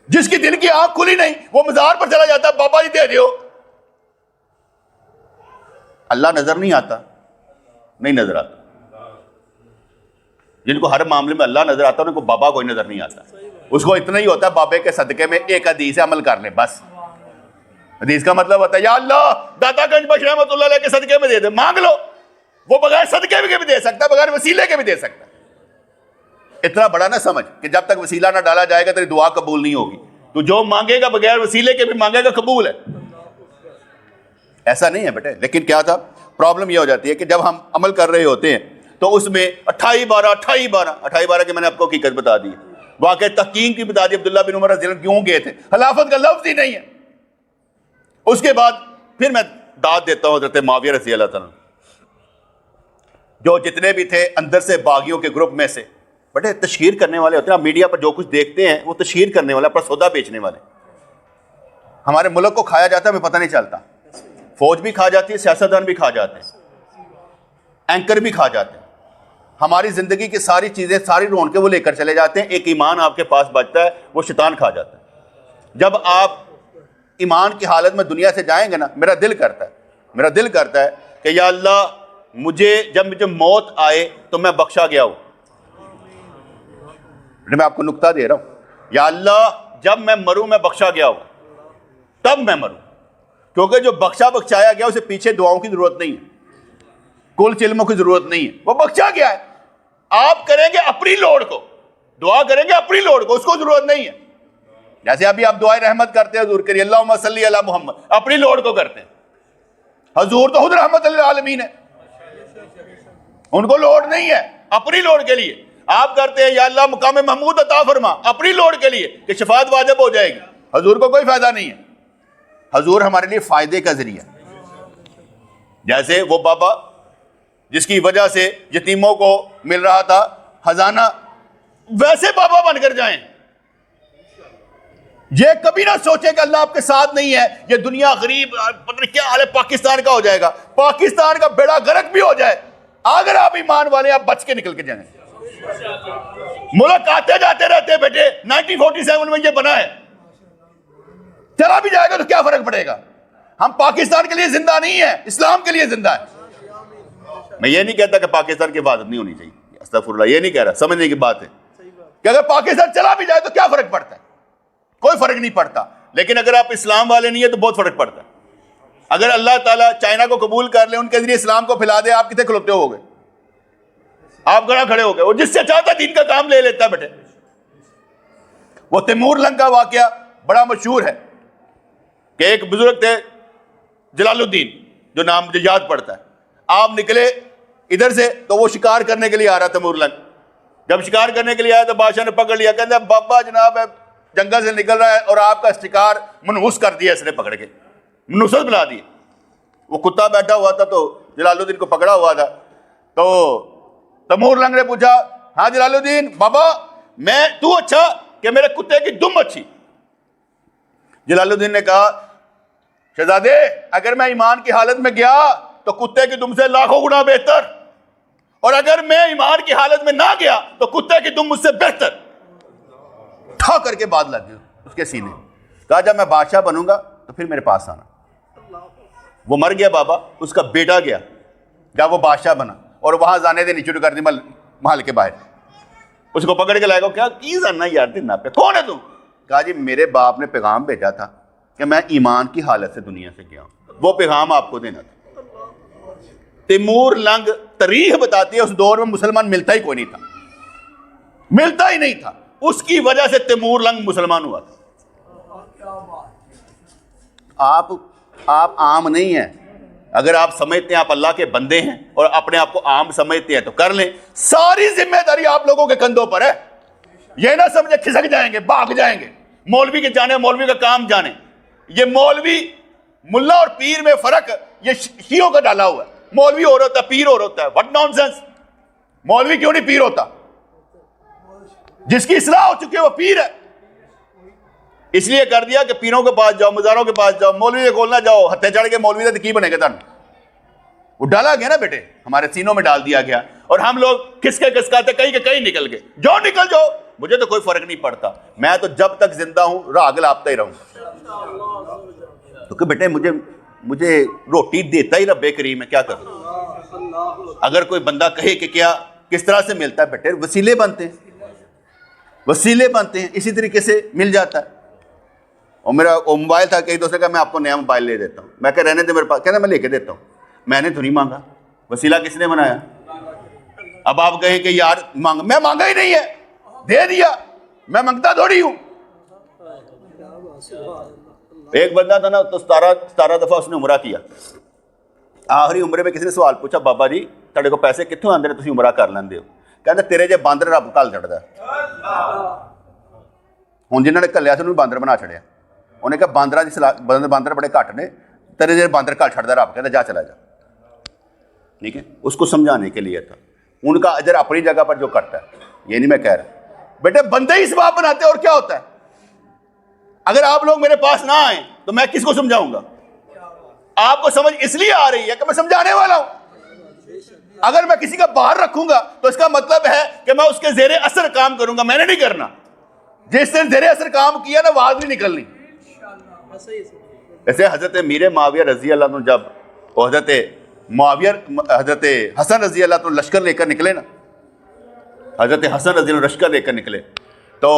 جس کی دل کی آنکھ کھلی نہیں وہ مزار پر چلا جاتا ہے, بابا جی دے دیو. اللہ نظر نہیں آتا, نہیں نظر آتا. جن کو ہر معاملے میں اللہ نظر آتا ہے ان کو بابا کوئی نظر نہیں آتا. اس کو اتنا ہی ہوتا ہے بابے کے صدقے میں ایک حدیث عمل کر لے بس. حدیث کا مطلب ہوتا ہے یا اللہ داتا گنج بخش رحمۃ اللہ علیہ کے صدقے میں دے دے, مانگ لو. وہ بغیر صدقے کے بھی دے سکتا ہے, بغیر وسیلے کے بھی دے سکتا ہے. اتنا بڑا نہ سمجھ کہ جب تک وسیلہ نہ ڈالا جائے گا تیری دعا قبول نہیں ہوگی. تو جو مانگے گا بغیر وسیلے کے بھی مانگے گا قبول ہے. ایسا نہیں ہے بیٹے. لیکن کیا تھا پرابلم یہ ہو جاتی ہے کہ جب ہم عمل کر رہے ہوتے ہیں تو اس میں 28/12 کے میں نے آپ کو حقیقت بتا دی, واقع تحقیق کی بتا دی. عبداللہ بن عمر رضی اللہ عنہ کیوں گئے تھے, خلافت کا لفظ ہی نہیں ہے. اس کے بعد پھر میں داد دیتا ہوں حضرت معاویہ رضی اللہ تعالیٰ, جو جتنے بھی تھے اندر سے باغیوں کے گروپ میں سے بڑے تشہیر کرنے والے ہوتے ہیں. آپ میڈیا پر جو کچھ دیکھتے ہیں وہ تشہیر کرنے والے, پر سودا بیچنے والے. ہمارے ملک کو کھایا جاتا ہے ہمیں پتہ نہیں چلتا. فوج بھی کھا جاتی ہے, سیاستدان بھی کھا جاتے ہیں, اینکر بھی کھا جاتے ہیں. ہماری زندگی کی ساری چیزیں, ساری رونقیں وہ لے کر چلے جاتے ہیں. ایک ایمان آپ کے پاس بچتا ہے وہ شیطان کھا جاتا ہے. جب آپ ایمان کی حالت میں دنیا سے جائیں گے نا, میرا دل کرتا ہے کہ یا اللہ جب مجھے موت آئے تو میں بخشا گیا ہوں. میں آپ کو نکتہ دے رہا ہوں, یا اللہ جب میں مروں میں بخشا گیا ہوں, تب میں مروں. کیونکہ جو بخشایا گیا اسے پیچھے دعاؤں کی ضرورت نہیں ہے, کل چلموں کی ضرورت نہیں ہے, وہ بخشا گیا ہے. آپ کریں گے اپنی لوڑ کو, دعا کریں گے اپنی لوڑ کو, اس کو ضرورت نہیں ہے. جیسے ابھی آپ دعائے رحمت کرتے ہیں حضور کریے اللہم صلی علی محمد, اپنی لوڑ کو کرتے ہیں. حضور تو خود رحمت للعالمین ہے, ان کو لوڑ نہیں ہے, اپنی لوڑ کے لیے. آپ کرتے ہیں یا اللہ مقام محمود عطا فرما, اپنی لوڑ کے لیے کہ شفاعت واجب ہو جائے گی. حضور کو کوئی فائدہ نہیں ہے. حضور ہمارے لیے فائدے کا ذریعہ. جیسے وہ بابا جس کی وجہ سے یتیموں کو مل رہا تھا خزانہ, ویسے بابا بن کر جائیں. یہ کبھی نہ سوچیں کہ اللہ آپ کے ساتھ نہیں ہے, یہ دنیا غریب پتہ نہیں کیا حال ہے, پاکستان کا ہو جائے گا, پاکستان کا بیڑا غرق بھی ہو جائے, اگر آپ ایمان والے آپ بچ کے نکل کے جائیں. ملک آتے جاتے رہتے بیٹے, 1947 میں یہ بنا ہے, چلا بھی جائے گا تو کیا فرق پڑے گا. ہم پاکستان کے لیے زندہ نہیں ہے, اسلام کے لیے زندہ ہے. میں یہ نہیں کہتا کہ پاکستان کی عبادت نہیں ہونی چاہیے, استغفر اللہ, یہ نہیں کہہ رہا, سمجھنے کی بات ہے کہ اگر پاکستان چلا بھی جائے تو کیا فرق پڑتا ہے, کوئی فرق نہیں پڑتا. لیکن اگر آپ اسلام والے نہیں ہیں تو بہت فرق پڑتا ہے. اگر اللہ تعالیٰ چائنا کو قبول کر لے, ان کے ذریعے اسلام کو پھیلا دے, آپ کتنے کھلوتے ہو گئے, آپ گڑا کھڑے ہو گئے. وہ جس سے چاہتا دین کا کام لے لیتا بیٹے. وہ تیمور لنگ کا واقعہ بڑا مشہور ہے کہ ایک بزرگ تھے جلال الدین, جو نام مجھے یاد پڑتا ہے. آپ نکلے ادھر سے تو وہ شکار کرنے کے لیے آ رہا تیمور لنگ. جب شکار کرنے کے لیے آیا تو بادشاہ نے پکڑ لیا, کہتے ہیں بابا جناب جنگل سے نکل رہا ہے اور آپ کا شکار منحوس کر دیا اس نے, پکڑ کے منحوست بنا دی. وہ کتا بیٹھا ہوا تھا تو جلال الدین کو پکڑا ہوا تھا. تو تیمور لنگ نے پوچھا, ہاں جلال الدین بابا میں تو اچھا کہ میرے کتے کی دم اچھی. جلال الدین نے کہا, شہزادے اگر میں ایمان کی حالت میں گیا تو کتے کی دم سے لاکھوں گنا بہتر, اور اگر میں ایمان کی حالت میں نہ گیا تو کتے کی دم مجھ سے بہتر. ٹھا کر کے بات لگ گئی اس کے سینے. کہا جب میں بادشاہ بنوں گا تو پھر میرے پاس آنا. وہ مر گیا بابا, اس کا بیٹا گیا جب وہ بادشاہ بنا, اور وہاں جانے دے نیچے کر دی محل کے باہر. اس کو پکڑ کے لائے گا, کیا کی جاننا یار دن پہ, کون ہے تم؟ کہا جی میرے باپ نے پیغام بھیجا تھا کہ میں ایمان کی حالت سے دنیا سے گیا ہوں, وہ پیغام آپ کو دینا تھا. تیمور لنگ تاریخ بتاتی ہے اس دور میں مسلمان ملتا ہی کوئی نہیں تھا, ملتا ہی نہیں تھا. اس کی وجہ سے تیمور لنگ مسلمان ہوا تھا. آپ عام نہیں ہیں. اگر آپ سمجھتے ہیں آپ اللہ کے بندے ہیں اور اپنے آپ کو عام سمجھتے ہیں تو کر لیں, ساری ذمہ داری آپ لوگوں کے کندھوں پر ہے. یہ نہ سمجھے کھسک جائیں گے, بھاگ جائیں گے, مولوی کے جانے مولوی کا کام جانے. یہ مولوی ملا اور پیر میں فرق یہ شیعوں کا ڈالا ہوا ہے. مولوی اور ہوتا ہے, پیر اور ہوتا ہے. What naan sense. مولوی کیوں نہیں پیر ہوتا؟ جس کی اصلاح ہو چکی ہے وہ پیر ہے. اس لیے کر دیا کہ پیروں کے پاس جاؤ, مزاروں کے پاس جاؤ, مولوی کے کھولنا جاؤ, ہتھے چڑھ کے مولوی سے کی بنے گا تن. وہ ڈالا گیا نا بیٹے, ہمارے سینوں میں ڈال دیا گیا, اور ہم لوگ کسکاتے کہیں کہ کہیں نکل گئے. جو نکل جاؤ, مجھے تو کوئی فرق نہیں پڑتا, میں تو جب تک زندہ ہوں راگ لاپتا ہی رہوں. تو کہ بیٹے مجھے روٹی دیتا ہی رب کریم ہے, کیا کروں؟ اگر کوئی بندہ کہے کہ کیا کس طرح سے ملتا ہے, بیٹے وسیلے بنتے ہیں, وسیلے بنتے ہیں, اسی طریقے سے مل جاتا ہے. اور میرا موبائل تھا, کہ دوسرے کا میں آپ کو نیا موبائل لے دیتا ہوں. میں کہ رہنے دے میرے پاس, کہنا میں لے کے دیتا ہوں. میں نے تو نہیں مانگا, وسیلہ کس نے بنایا؟ اب آپ کہیں کہ یار مانگا, میں مانگا ہی نہیں ہے, دے دیا. میں مانگتا تھوڑی ہوں. ایک بندہ تھا نا, تو 17 دفعہ اس نے عمرہ کیا. آخری عمرے میں کسی نے سوال پوچھا, بابا جی تھوڑے کو پیسے کتوں آندے تسی عمرہ کر لیندے ہو؟ کہتے تیرے جے باندر رب کل چڑھتا ہے. ہوں جنہوں نے کلیا سے انہوں باندر بنا چھڑیا. انہیں کہا باندر بڑے گھٹ نے, تیرے جے باندر کل چھڑتا رب, کہتا جا چلا جا. ٹھیک ہے, اس کو سمجھانے کے لیے تھا. ان کا اجر اپنی جگہ پر جو کرتا ہے, یہ نہیں میں کہہ رہا. بیٹے بندے ہی اسباب بناتے ہیں, اور کیا ہوتا ہے. اگر آپ لوگ میرے پاس نہ آئیں تو میں کس کو سمجھاؤں گا؟ آپ کو سمجھ اس لیے آ رہی ہے کہ میں سمجھانے والا ہوں. اگر میں کسی کا باہر رکھوں گا تو اس کا مطلب ہے کہ میں اس کے زیر اثر کام کروں گا. میں نے نہیں کرنا. جس نے زیر اثر کام کیا نا, آواز نہیں نکلنی. ایسے حضرت میر معاویہ رضی اللہ عنہ, جب حضرت حسن رضی اللہ عنہ لشکر لے کر نکلے نا, حضرت حسن رضی اللہ لشکر لے کر نکلے تو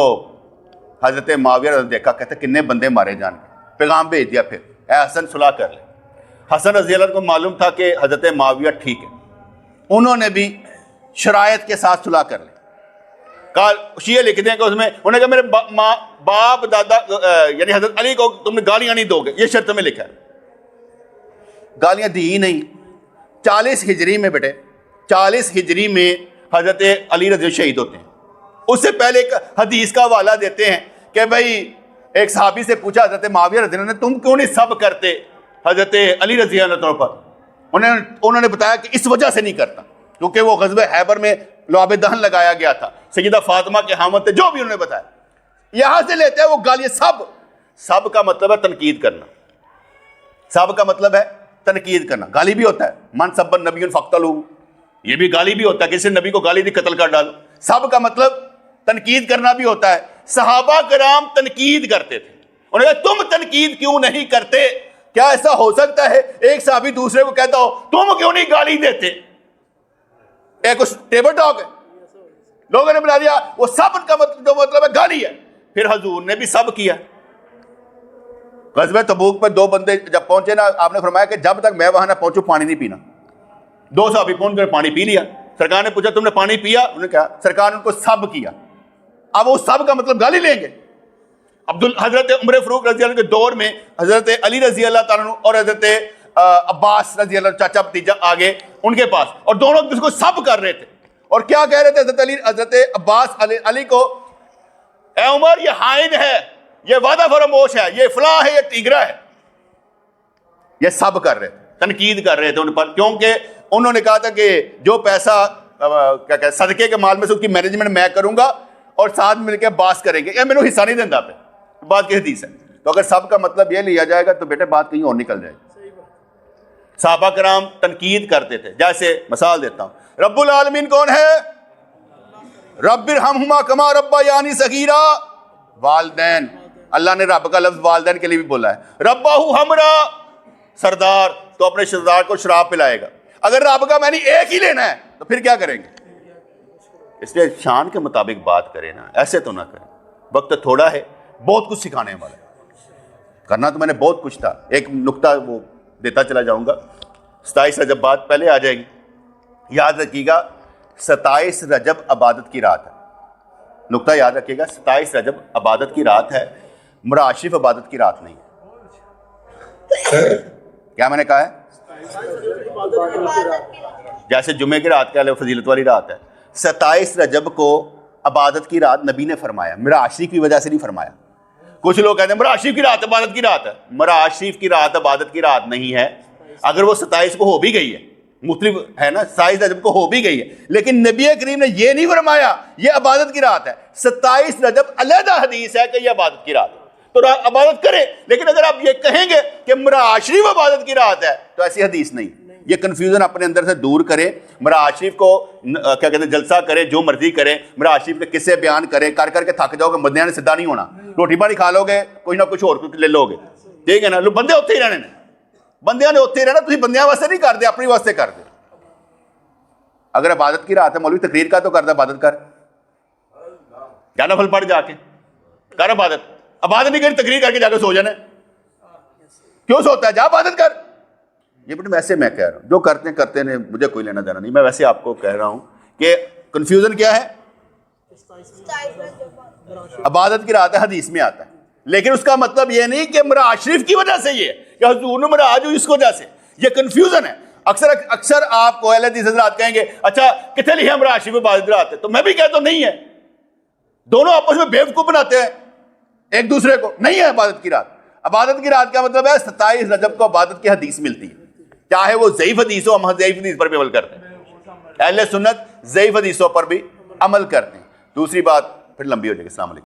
حضرت معاویہ رضی دیکھا, کہتے کتنے بندے مارے جان گے. پیغام بھیج دیا پھر, اے حسن صلح کر لے. حسن رضی اللہ کو معلوم تھا کہ حضرت معاویہ ٹھیک ہے, انہوں نے بھی شرائط کے ساتھ صلح کر لی. شیعہ لکھ دیں کہ اس میں انہوں نے کہا میرے باپ دادا یعنی حضرت علی کو تم نے گالیاں نہیں دو گے, یہ شرط میں لکھا ہے. گالیاں دی ہی نہیں. 40 ہجری میں بیٹے 40 ہجری میں حضرت علی رضی اللہ شہید ہوتے ہیں. اس سے پہلے ایک حدیث کا حوالہ دیتے ہیں کہ بھائی ایک صحابی سے پوچھا حضرت معاویہ رضی اللہ عنہ نے، تم کیوں نہیں سب کرتے حضرت علی رضی اللہ عنہ پر؟ انہوں نے بتایا کہ اس وجہ سے نہیں کرتا کیونکہ وہ غزوہ خیبر میں لعاب دہن لگایا گیا تھا، سیدہ فاطمہ کے حامد تھے، جو بھی انہوں نے بتایا۔ یہاں سے لیتے ہیں وہ گالی، سب کا مطلب ہے تنقید کرنا، سب کا مطلب ہے تنقید کرنا۔ گالی بھی ہوتا ہے، من سب النبی فاقتلوہ، یہ بھی گالی بھی ہوتا ہے، کسی نبی کو گالی دی قتل کر ڈالو۔ سب کا مطلب تنقید کرنا بھی ہوتا ہے۔ صحابہ کرام تنقید کرتے تھے، انہوں نے کہا تم تنقید کیوں نہیں کرتے؟ کیا ایسا ہو سکتا ہے ایک صحابی دوسرے کو کہتا ہو تم کیوں نہیں گالی دیتے؟ ایک اس ٹیبل ٹاک ہے، لوگوں نے بنا دیا وہ سب کا جو مطلب ہے گالی ہے۔ پھر حضور نے بھی سب کیا۔ غزوہ تبوک پر 2 بندے جب پہنچے نا، آپ نے فرمایا کہ جب تک میں وہاں نہ پہنچوں پانی نہیں پینا۔ 2 صحابی پہنچ کر پانی پی لیا۔ سرکار نے پوچھا تم نے پانی پیا؟ انہوں نے کہا، سرکار نے ان کو سب کیا۔ اب وہ سب کا مطلب گالی لیں گے؟ حضرت عمر فاروق رضی اللہ عنہ کے دور میں حضرت علی رضی اللہ تعالیٰ عنہ اور حضرت عباس رضی اللہ عنہ، چاچا بھتیجا آگے ان کے پاس، اور دونوں اس کو سب کر رہے تھے۔ اور کیا کہہ رہے تھے حضرت عباس علی کو، اے عمر یہ خائن ہے، یہ وعدہ فراموش ہے، یہ فلاں ہے، یہ تیگرا ہے۔ یہ سب کر رہے تھے، تنقید کر رہے تھے ان پر، کیونکہ انہوں نے کہا تھا کہ جو پیسہ کیا کہ صدقے کے مال میں سے اس کی مینجمنٹ میں کروں گا اور ساتھ مل کے باس کریں گے، یہ میرے حصہ نہیں دینا پہ۔ بات کی حدیث ہے، تو اگر سب کا مطلب یہ لیا جائے گا تو بیٹے بات کہیں اور نکل جائے گی۔ صحابہ کرام تنقید کرتے تھے۔ جیسے مثال دیتا ہوں، رب العالمین کون ہے؟ رب ارحمہما کما ربیانی صغیرا، والدین، اللہ نے رب کا لفظ والدین کے لیے بھی بولا ہے۔ ربہ ہمرا، سردار تو اپنے سردار کو شراب پلائے گا۔ اگر رب کا معنی ایک ہی لینا ہے تو پھر کیا کریں گے؟ اس لیے شان کے مطابق بات کریں نا، ایسے تو نہ کریں۔ وقت تھوڑا ہے، بہت کچھ سکھانے والا ہے، کرنا تو میں نے بہت کچھ تھا۔ ایک نقطہ وہ دیتا چلا جاؤں گا، 27 رجب بات پہلے آ جائے گی، یاد رکھیے گا 27 رجب عبادت کی رات ہے۔ نقطہ یاد رکھیے گا، 27 رجب عبادت کی رات ہے، مراد شریف عبادت کی رات نہیں ہے۔ کیا میں نے کہا ہے؟ جیسے جمعے کی رات کا فضیلت والی رات ہے، 27 رجب کو عبادت کی رات نبی نے فرمایا، معراج شریف کی وجہ سے نہیں فرمایا۔ کچھ لوگ کہتے ہیں معراج شریف کی رات عبادت کی رات ہے، معراج شریف کی رات عبادت کی رات نہیں ہے۔ اگر وہ 27 کو ہو بھی گئی ہے، مختلف ہے نا، 27 رجب کو ہو بھی گئی ہے، لیکن نبی کریم نے یہ نہیں فرمایا یہ عبادت کی رات ہے۔ 27 رجب علیحدہ حدیث ہے کہ یہ عبادت کی رات ہے، تو عبادت کرے۔ لیکن اگر آپ یہ کہیں گے کہ معراج شریف عبادت کی رات ہے تو ایسی حدیث نہیں۔ یہ کنفیوژن اپنے اندر سے دور کرے۔ معراج شریف کو کیا کہتے ہیں جلسہ کرے، جو مرضی کرے، معراج شریف کے قصے بیان کرے، کر کر کے تھک جاؤ گے، بندیاں نے سیدھا نہیں ہونا، روٹی پانی کھا لو گے، کچھ نہ کچھ اور لے لو گے، ٹھیک ہے نا؟ بندے ہوتے ہی رہنے، بندیاں نے ہوتے ہی رہنا، تھی بندیاں واسطے نہیں کر دے، اپنی واسطے کر دے۔ اگر عبادت کی رات ہے، مولوی تقریر کا تو کر دے، عبادت کر، جانا پھل پڑ جا کے کر عبادت نہیں کری، تقریر کر کے جا کے سو جانا، کیوں سوتا ہے؟ جا عبادت کر۔ یہ بیٹے ویسے میں کہہ رہا ہوں، جو کرتے ہیں مجھے کوئی لینا دینا نہیں، میں ویسے آپ کو کہہ رہا ہوں کہ کنفیوژن کیا ہے؟ عبادت کی رات ہے، حدیث میں آتا ہے، لیکن اس کا مطلب یہ نہیں کہ معراج شریف کی وجہ سے یہ کہ حضور نے معراج ہوئی اس وجہ سے، یہ کنفیوژن ہے۔ اکثر آپ کو اہل حدیث حضرات کہیں گے اچھا کتنے لکھے ہیں معراج شریف عبادت کی رات ہے، تو میں بھی کہتا ہوں نہیں ہے، دونوں آپس میں بیوقوف بناتے ہیں ایک دوسرے کو، نہیں ہے عبادت کی رات۔ عبادت کی رات کا مطلب ہے 27 رجب کو عبادت کی حدیث ملتی ہے، چاہے وہ ضعیف حدیث ہو، ہم ضعیف حدیث پر بھی عمل کرتے ہیں، اہل سنت ضعیف حدیثوں پر بھی عمل کرتے ہیں۔ دوسری بات پھر لمبی ہو جائے گی۔ السلام علیکم۔